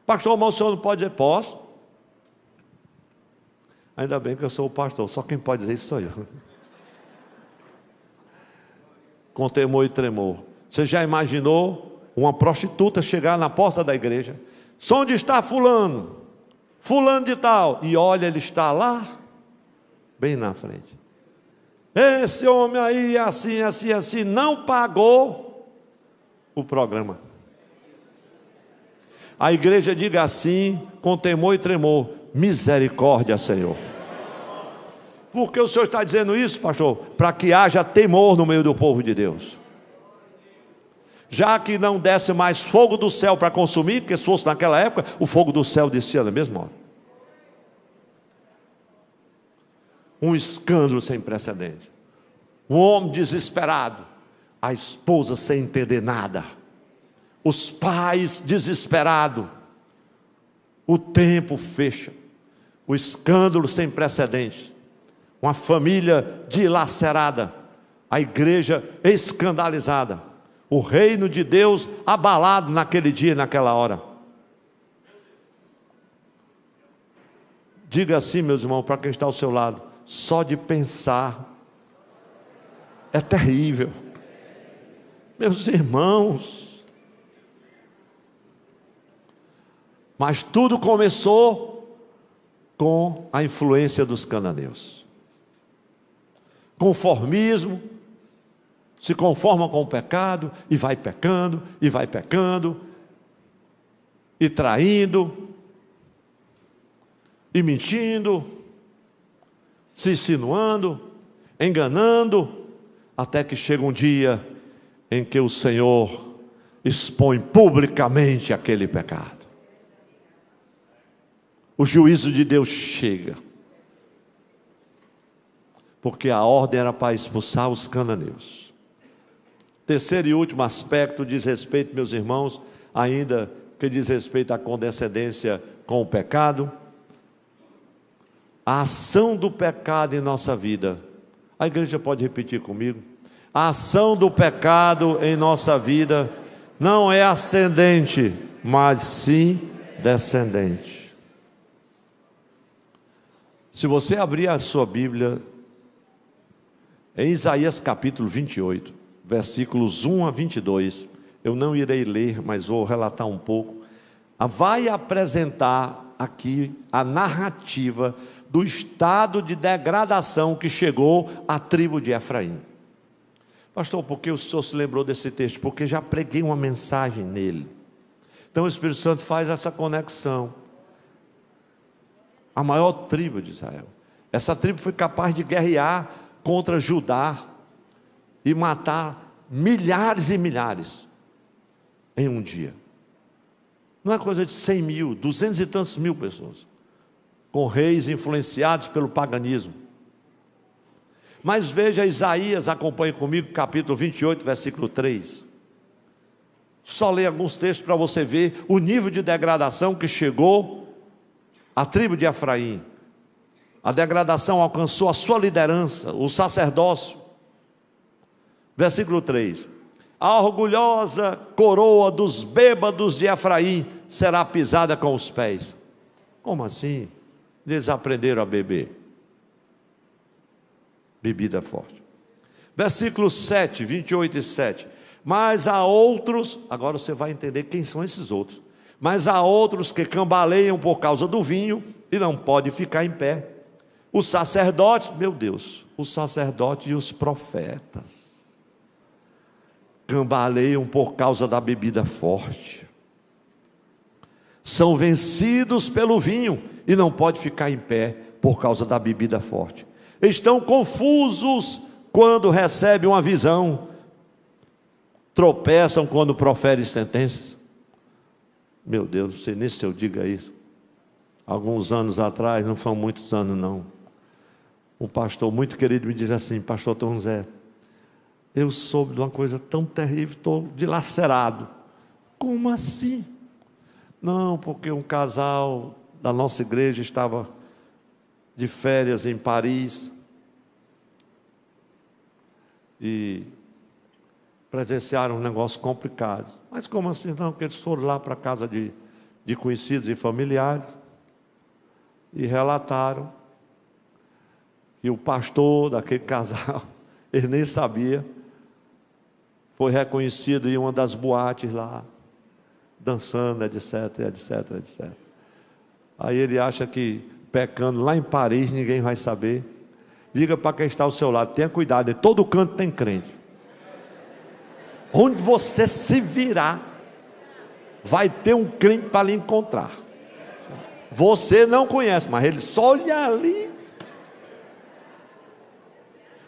Pastor, mas o senhor não pode dizer? Posso. Ainda bem que eu sou o pastor, só quem pode dizer isso sou eu. Com temor e tremor. Você já imaginou uma prostituta chegar na porta da igreja: onde está fulano? Fulano de tal. E olha, ele está lá, bem na frente. Esse homem aí, assim, assim, assim, não pagou o programa. A igreja diga assim, com temor e tremor: misericórdia, Senhor. Por que o Senhor está dizendo isso, pastor? Para que haja temor no meio do povo de Deus. Já que não desce mais fogo do céu para consumir, porque se fosse naquela época, o fogo do céu descia na mesma hora. Um escândalo sem precedente. Um homem desesperado, a esposa sem entender nada, os pais desesperados, o tempo fecha, o escândalo sem precedente, uma família dilacerada, a igreja escandalizada, o reino de Deus abalado naquele dia e naquela hora. Diga assim, meus irmãos, para quem está ao seu lado: só de pensar é terrível. Meus irmãos, mas tudo começou com a influência dos cananeus. Conformismo, se conforma com o pecado e vai pecando, e vai pecando, e traindo, e mentindo, se insinuando, enganando, até que chega um dia em que o Senhor expõe publicamente aquele pecado. O juízo de Deus chega, porque a ordem era para expulsar os cananeus. Terceiro e último aspecto diz respeito, meus irmãos, ainda que diz respeito à condescendência com o pecado, a ação do pecado em nossa vida. A igreja pode repetir comigo? A ação do pecado em nossa vida não é ascendente, mas sim descendente. Se você abrir a sua Bíblia em Isaías capítulo 28, versículos 1 a 22, eu não irei ler, mas vou relatar um pouco. Vai apresentar aqui a narrativa do estado de degradação que chegou à tribo de Efraim. Pastor, por que o senhor se lembrou desse texto? Porque já preguei uma mensagem nele. Então o Espírito Santo faz essa conexão. A maior tribo de Israel. Essa tribo foi capaz de guerrear contra Judá e matar milhares e milhares em um dia. Não é coisa de 100 mil, 200 e tantos mil pessoas, com reis influenciados pelo paganismo. Mas veja Isaías, acompanhe comigo, capítulo 28, versículo 3. Só ler alguns textos para você ver o nível de degradação que chegou à tribo de Efraim. A degradação alcançou a sua liderança, o sacerdócio. Versículo 3: a orgulhosa coroa dos bêbados de Efraim será pisada com os pés. Como assim? Eles aprenderam a beber bebida forte. Versículo 7, 28 e 7. Mas há outros, agora você vai entender quem são esses outros. Mas há outros que cambaleiam por causa do vinho e não podem ficar em pé. Os sacerdotes, meu Deus, os sacerdotes e os profetas cambaleiam por causa da bebida forte. São vencidos pelo vinho e não podem ficar em pé por causa da bebida forte. Estão confusos quando recebem uma visão, tropeçam quando proferem sentenças. Meu Deus, não sei nem se eu diga isso. Alguns anos atrás, não foram muitos anos não, um pastor muito querido me diz assim: pastor Tom Zé, eu soube de uma coisa tão terrível, estou dilacerado. Como assim? Não, porque um casal da nossa igreja estava de férias em Paris e presenciaram um negócio complicado. Mas como assim? Não, porque eles foram lá para a casa de conhecidos e familiares e relataram que o pastor daquele casal, ele nem sabia, foi reconhecido em uma das boates lá, dançando, etc, etc, etc. Aí ele acha que pecando lá em Paris ninguém vai saber. Diga para quem está ao seu lado, tenha cuidado, em todo canto tem crente. Onde você se virar, vai ter um crente para lhe encontrar. Você não conhece, mas ele só olha ali.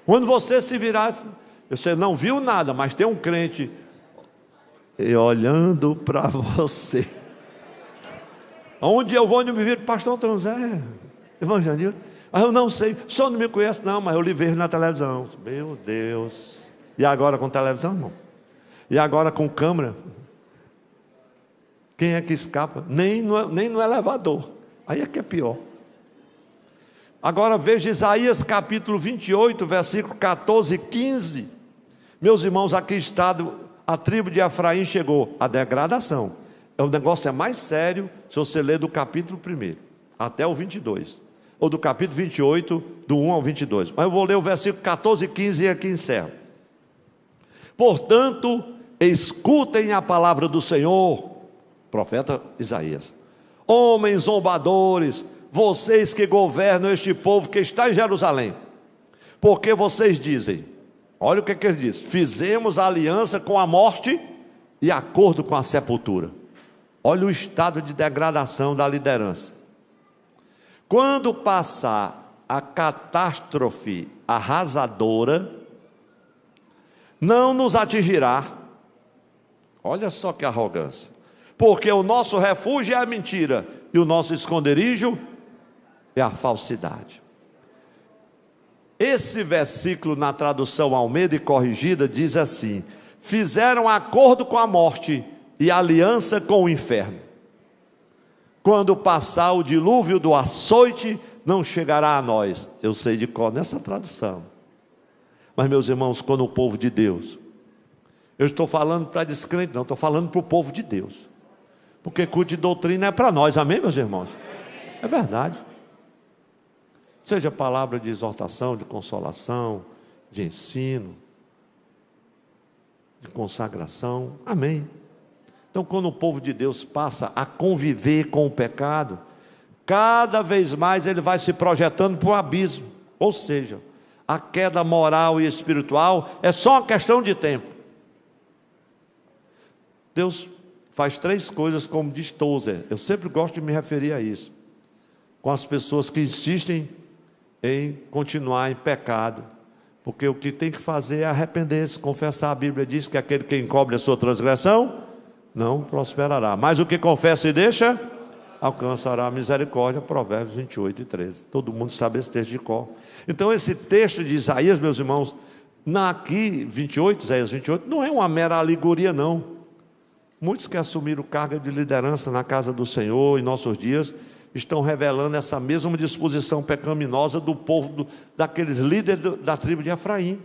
Quando você se virar, você não viu nada, mas tem um crente e olhando para você. Onde eu vou, onde eu me viro, pastor Antônio Zé, evangelista, mas eu não sei, o senhor não me conhece não, mas eu lhe vejo na televisão. Meu Deus. E agora com televisão, não? E agora com câmera? Quem é que escapa? Nem no elevador. Aí é que é pior. Agora veja Isaías capítulo 28, versículo 14 e 15. Meus irmãos, aqui está a tribo de Efraim chegou à degradação. O negócio é mais sério se você ler do capítulo 1 até o 22. Ou do capítulo 28, do 1 ao 22. Mas eu vou ler o versículo 14 e 15 e aqui encerro. Portanto, escutem a palavra do Senhor, profeta Isaías. Homens zombadores, vocês que governam este povo que está em Jerusalém, porque vocês dizem, olha o que ele diz: fizemos aliança com a morte e acordo com a sepultura. Olha o estado de degradação da liderança. Quando passar a catástrofe arrasadora, não nos atingirá. Olha só que arrogância. Porque o nosso refúgio é a mentira e o nosso esconderijo é a falsidade. Esse versículo na tradução Almeida e corrigida diz assim: fizeram acordo com a morte e aliança com o inferno. Quando passar o dilúvio do açoite, não chegará a nós. Eu sei de cor nessa tradução. Mas meus irmãos, quando o povo de Deus, eu estou falando para descrente, não, estou falando para o povo de Deus. Porque culto de doutrina é para nós, amém, meus irmãos? É verdade. Seja palavra de exortação, de consolação, de ensino, de consagração, amém. Então, quando o povo de Deus passa a conviver com o pecado, cada vez mais ele vai se projetando para o abismo. Ou seja, a queda moral e espiritual é só uma questão de tempo. Deus faz 3 coisas, como diz Tozer. Eu sempre gosto de me referir a isso, com as pessoas que insistem em continuar em pecado, porque o que tem que fazer é arrepender-se, confessar. A Bíblia diz que aquele que encobre a sua transgressão não prosperará, mas o que confessa e deixa alcançará a misericórdia. Provérbios 28 e 13. Todo mundo sabe esse texto de cor. Então esse texto de Isaías, meus irmãos, aqui 28, Isaías 28, não é uma mera alegoria, não. Muitos que assumiram carga de liderança na casa do Senhor em nossos dias estão revelando essa mesma disposição pecaminosa do povo, daqueles líderes da tribo de Efraim.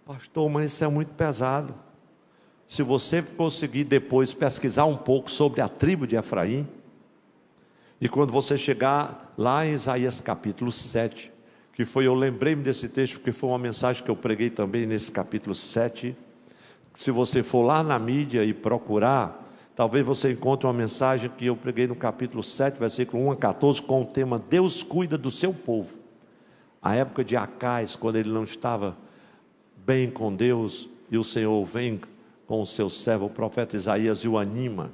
Pastor, mas isso é muito pesado. Se você conseguir depois pesquisar um pouco sobre a tribo de Efraim, e quando você chegar lá em Isaías capítulo 7, que foi, eu lembrei-me desse texto, porque foi uma mensagem que eu preguei também nesse capítulo 7, se você for lá na mídia e procurar, talvez você encontre uma mensagem que eu preguei no capítulo 7, versículo 1 a 14, com o tema Deus cuida do seu povo. A época de Acais, quando ele não estava bem com Deus, e o Senhor vem com o seu servo, o profeta Isaías, e o anima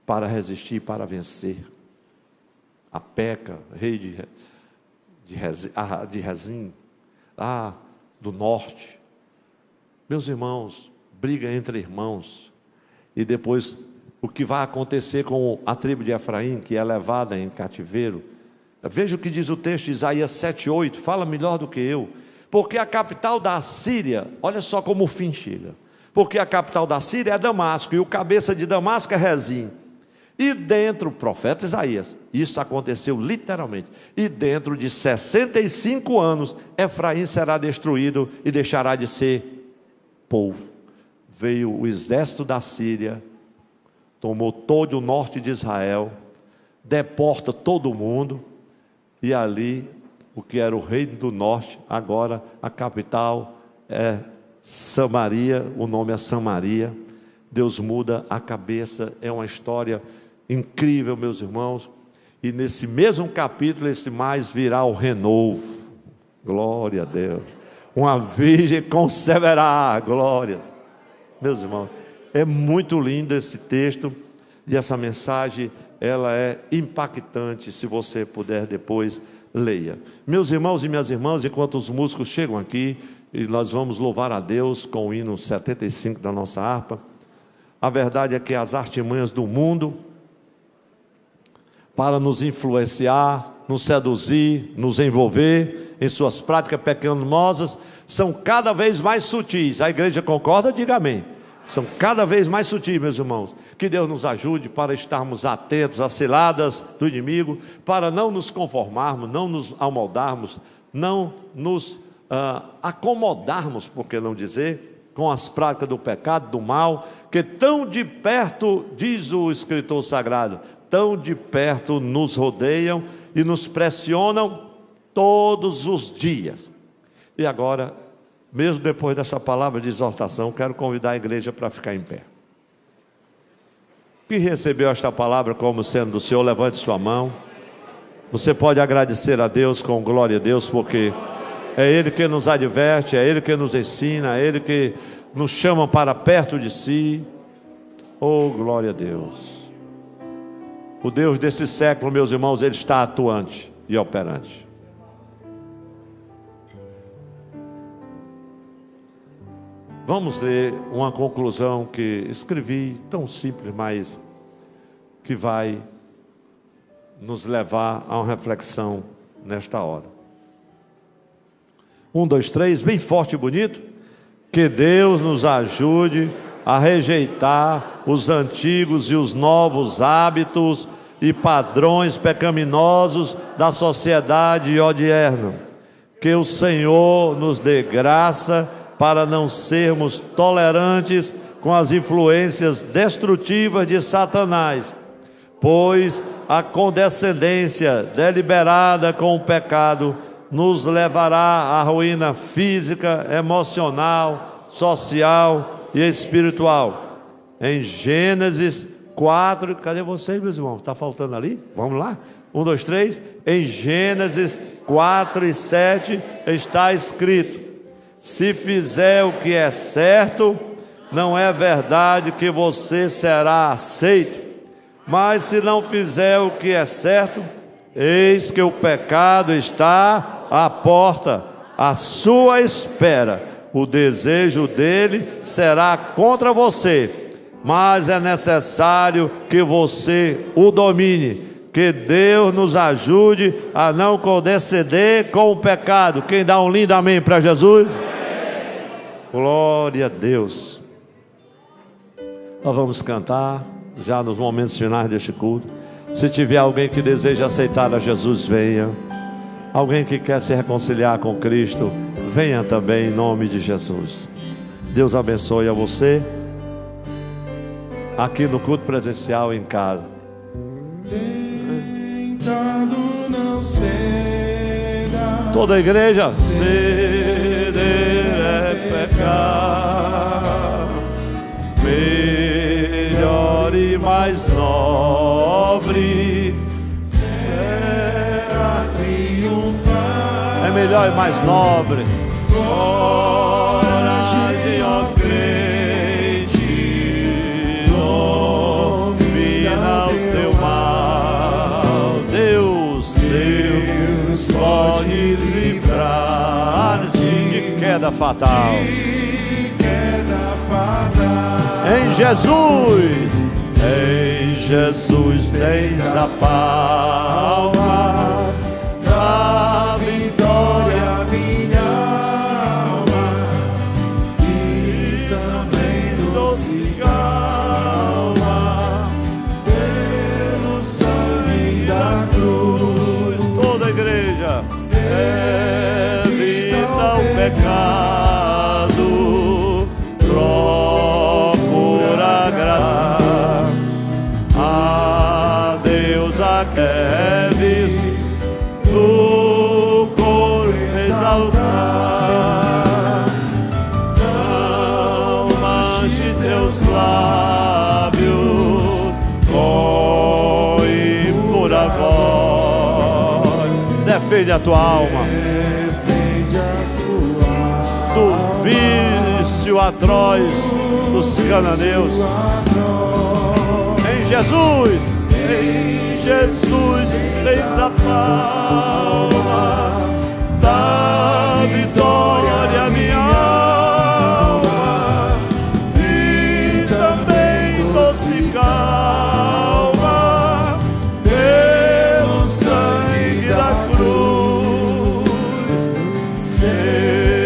para resistir, para vencer. A Peca, rei de Rezim, lá do norte. Meus irmãos, briga entre irmãos. E depois, o que vai acontecer com a tribo de Efraim, que é levada em cativeiro. Veja o que diz o texto de Isaías 7:8, fala melhor do que eu. Porque a capital da Síria, olha só como o fim chega. Porque a capital da Síria é Damasco, e o cabeça de Damasco é Rezim. E dentro, profeta Isaías, isso aconteceu literalmente, e dentro de 65 anos, Efraim será destruído e deixará de ser povo. Veio o exército da Síria, tomou todo o norte de Israel, deporta todo mundo, e ali, o que era o reino do norte, agora a capital é Samaria, o nome é Samaria. Deus muda a cabeça, é uma história incrível, meus irmãos. E nesse mesmo capítulo, esse mais virá o renovo. Glória a Deus. Uma virgem conceberá, glória. Meus irmãos, é muito lindo esse texto. E essa mensagem, ela é impactante. Se você puder depois, leia. Meus irmãos e minhas irmãs, enquanto os músicos chegam aqui, e nós vamos louvar a Deus com o hino 75 da nossa harpa. A verdade é que as artimanhas do mundo, para nos influenciar, nos seduzir, nos envolver em suas práticas pecaminosas, são cada vez mais sutis. A igreja concorda? Diga amém. São cada vez mais sutis, meus irmãos. Que Deus nos ajude para estarmos atentos às ciladas do inimigo, para não nos conformarmos, não nos amoldarmos, não nos acomodarmos, por que não dizer, com as práticas do pecado, do mal, que tão de perto, diz o escritor sagrado, tão de perto nos rodeiam e nos pressionam todos os dias. E agora, mesmo depois dessa palavra de exortação, quero convidar a igreja para ficar em pé. Quem recebeu esta palavra como sendo do Senhor, levante sua mão. Você pode agradecer a Deus com glória a Deus, porque é Ele que nos adverte, é Ele que nos ensina, é Ele que nos chama para perto de si. Oh, glória a Deus. O Deus desse século, meus irmãos, Ele está atuante e operante. Vamos ler uma conclusão que escrevi, tão simples, mas que vai nos levar a uma reflexão nesta hora. 1, 2, 3, bem forte e bonito. Que Deus nos ajude a rejeitar os antigos e os novos hábitos e padrões pecaminosos da sociedade odierna. Que o Senhor nos dê graça para não sermos tolerantes com as influências destrutivas de Satanás, pois a condescendência deliberada com o pecado nos levará à ruína física, emocional, social e espiritual. Em Gênesis 4, cadê vocês, meus irmãos? Está faltando ali? Vamos lá? 1, 2, 3. Em Gênesis 4 e 7 está escrito: se fizer o que é certo, não é verdade que você será aceito, mas se não fizer o que é certo, eis que o pecado está à porta, à sua espera. O desejo dele será contra você, mas é necessário que você o domine. Que Deus nos ajude a não condescender com o pecado. Quem dá um lindo amém para Jesus? Glória a Deus. Nós vamos cantar já nos momentos finais deste culto. Se tiver alguém que deseja aceitar a Jesus, venha. Alguém que quer se reconciliar com Cristo, venha também em nome de Jesus. Deus abençoe a você, aqui no culto presencial em casa. Tentado não ceda. Toda a igreja. Ceder é pecar. Melhor e mais nobre será triunfar. É melhor e mais nobre. Coragem, ó crente, domina o teu mal. Deus pode livrar-te de queda fatal. Em Jesus tens a palma da vitória, minha alma, e também doce calma, pelo sangue da cruz. Toda a igreja evita o pecado, procura agradar a Deus, a queres no coro exaltar. defende a tua alma do vício atroz dos cananeus. Em Jesus tens a palma da vitória, minha alma, e também doce calma pelo sangue da cruz.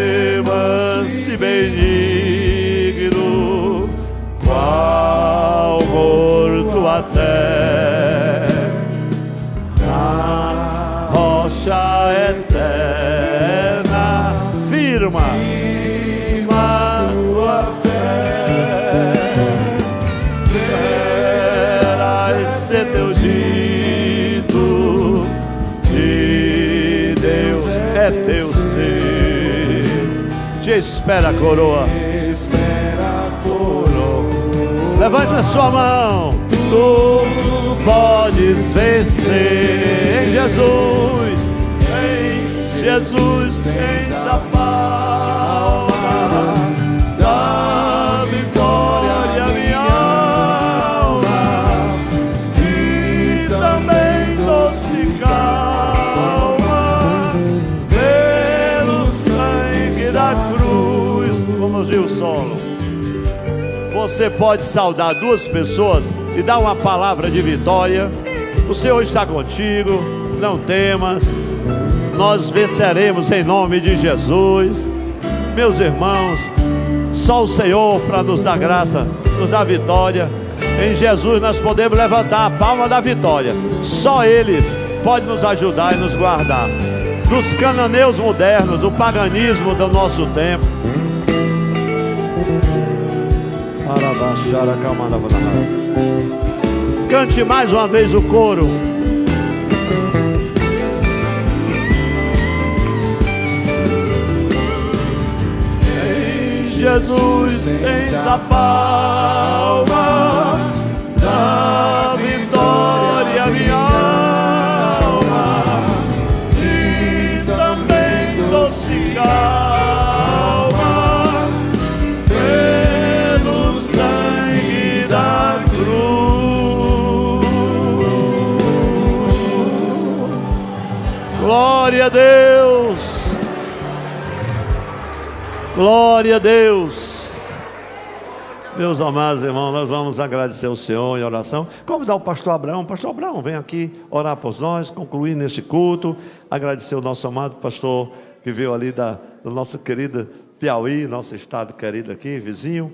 Sema-se benigno, qual morto até na rocha eterna, firma tua fé, verás ser teu dito de Deus, é teu ser. Te espera a coroa, levante a sua mão. Tu podes vencer em Jesus. Em Jesus tens a palma da vitória, minha alma, e também doce calma pelo sangue da cruz. Vamos ver o solo. Você pode saudar duas pessoas e dar uma palavra de vitória. O Senhor está contigo, não temas, nós venceremos em nome de Jesus. Meus irmãos, só o Senhor para nos dar graça, nos dar vitória. Em Jesus nós podemos levantar a palma da vitória. Só Ele pode nos ajudar e nos guardar dos cananeus modernos, do paganismo do nosso tempo. Cante mais uma vez o coro. Em Jesus tens a palma da vitória, minha alma, e também doce calma pelo sangue da cruz. Glória a Deus. Glória a Deus. Meus amados irmãos, nós vamos agradecer ao Senhor em oração. Convidar o pastor Abraão. Pastor Abraão, vem aqui orar por nós, concluir neste culto. Agradecer o nosso amado pastor que veio ali do nosso querido Piauí, nosso estado querido aqui, vizinho.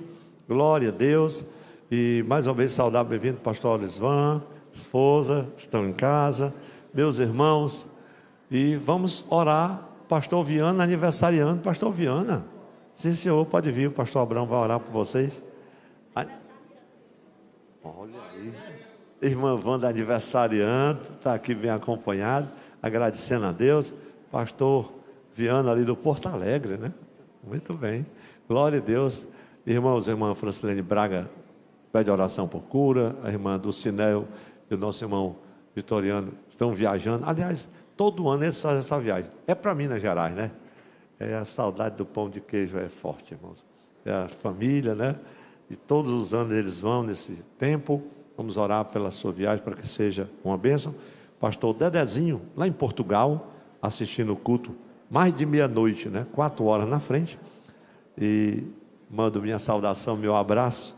Glória a Deus. E mais uma vez saudar, bem-vindo, pastor Olisvan, esposa, estão em casa, meus irmãos. E vamos orar, pastor Viana, aniversariando, pastor Viana. Sim, senhor, pode vir, o pastor Abraão vai orar por vocês. Olha aí, irmã Wanda aniversariando, está aqui bem acompanhado, agradecendo a Deus. Pastor Viana ali do Porto Alegre, né? Muito bem, glória a Deus. Irmãos, a irmã Francilene Braga pede oração por cura, a irmã Dulcinel e o nosso irmão Vitoriano estão viajando. Aliás, todo ano eles fazem essa viagem. É para Minas Gerais, né? A saudade do pão de queijo é forte, irmãos. É a família, né? E todos os anos eles vão nesse tempo. Vamos orar pela sua viagem para que seja uma bênção. Pastor Dedezinho, lá em Portugal, assistindo o culto, mais de meia-noite, né? 4 horas na frente. E mando minha saudação, meu abraço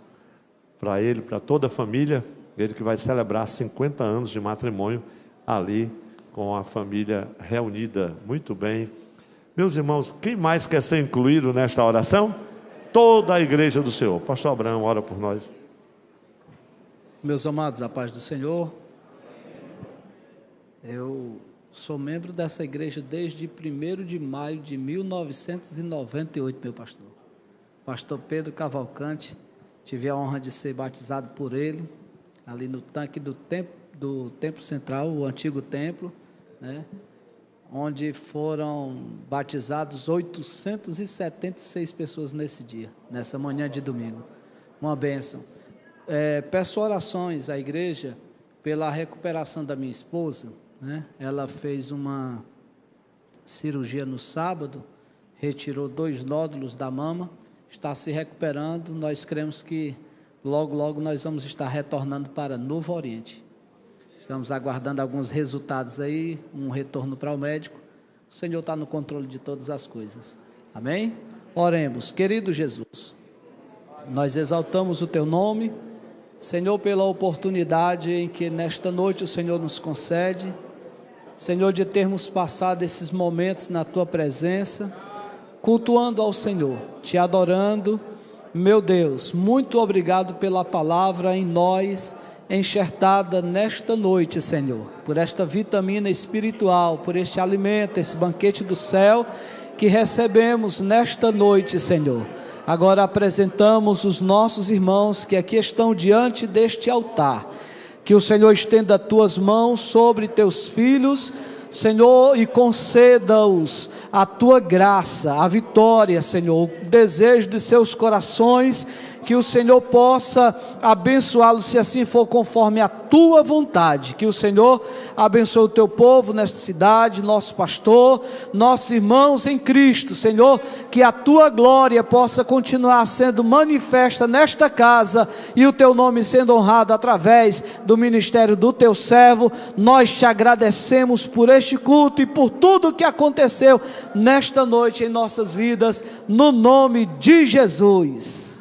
para ele, para toda a família. Ele que vai celebrar 50 anos de matrimônio ali com a família reunida. Muito bem. Meus irmãos, quem mais quer ser incluído nesta oração? Toda a igreja do Senhor. Pastor Abraão, ora por nós. Meus amados, a paz do Senhor. Eu sou membro dessa igreja desde 1º de maio de 1998, meu pastor. Pastor Pedro Cavalcante, tive a honra de ser batizado por ele, ali no tanque do templo central, o antigo templo, né? Onde foram batizados 876 pessoas nesse dia, nessa manhã de domingo. Uma bênção. Peço orações à igreja pela recuperação da minha esposa, né? Ela fez uma cirurgia no sábado, retirou 2 nódulos da mama, está se recuperando. Nós cremos que logo, logo nós vamos estar retornando para Novo Oriente. Estamos aguardando alguns resultados aí, um retorno para o médico. O Senhor está no controle de todas as coisas. Amém? Oremos. Querido Jesus, nós exaltamos o Teu nome, Senhor, pela oportunidade em que nesta noite o Senhor nos concede, Senhor, de termos passado esses momentos na Tua presença, cultuando ao Senhor, Te adorando. Meu Deus, muito obrigado pela palavra em nós, enxertada nesta noite, Senhor, por esta vitamina espiritual, por este alimento, esse banquete do céu que recebemos nesta noite, Senhor. Agora apresentamos os nossos irmãos que aqui estão diante deste altar, que o Senhor estenda as tuas mãos sobre teus filhos, Senhor, e conceda-os a tua graça, a vitória, Senhor, o desejo de seus corações, que o Senhor possa abençoá-los, se assim for conforme a tua vontade. Que o Senhor abençoe o teu povo nesta cidade, nosso pastor, nossos irmãos em Cristo, Senhor, que a tua glória possa continuar sendo manifesta nesta casa, e o teu nome sendo honrado através do ministério do teu servo. Nós te agradecemos por este culto e por tudo que aconteceu nesta noite em nossas vidas, no nome de Jesus.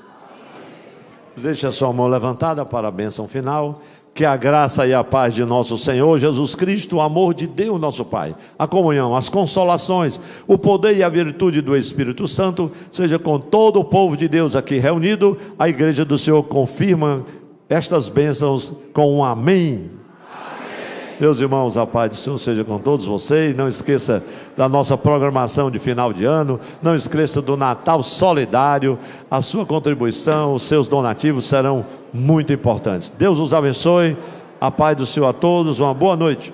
Deixe a sua mão levantada para a bênção final. Que a graça e a paz de nosso Senhor Jesus Cristo, o amor de Deus nosso Pai, a comunhão, as consolações, o poder e a virtude do Espírito Santo seja com todo o povo de Deus aqui reunido. A igreja do Senhor confirma estas bênçãos com um amém. Meus irmãos, a paz do Senhor seja com todos vocês. Não esqueça da nossa programação de final de ano. Não esqueça do Natal Solidário. A sua contribuição, os seus donativos serão muito importantes. Deus os abençoe. A paz do Senhor a todos. Uma boa noite.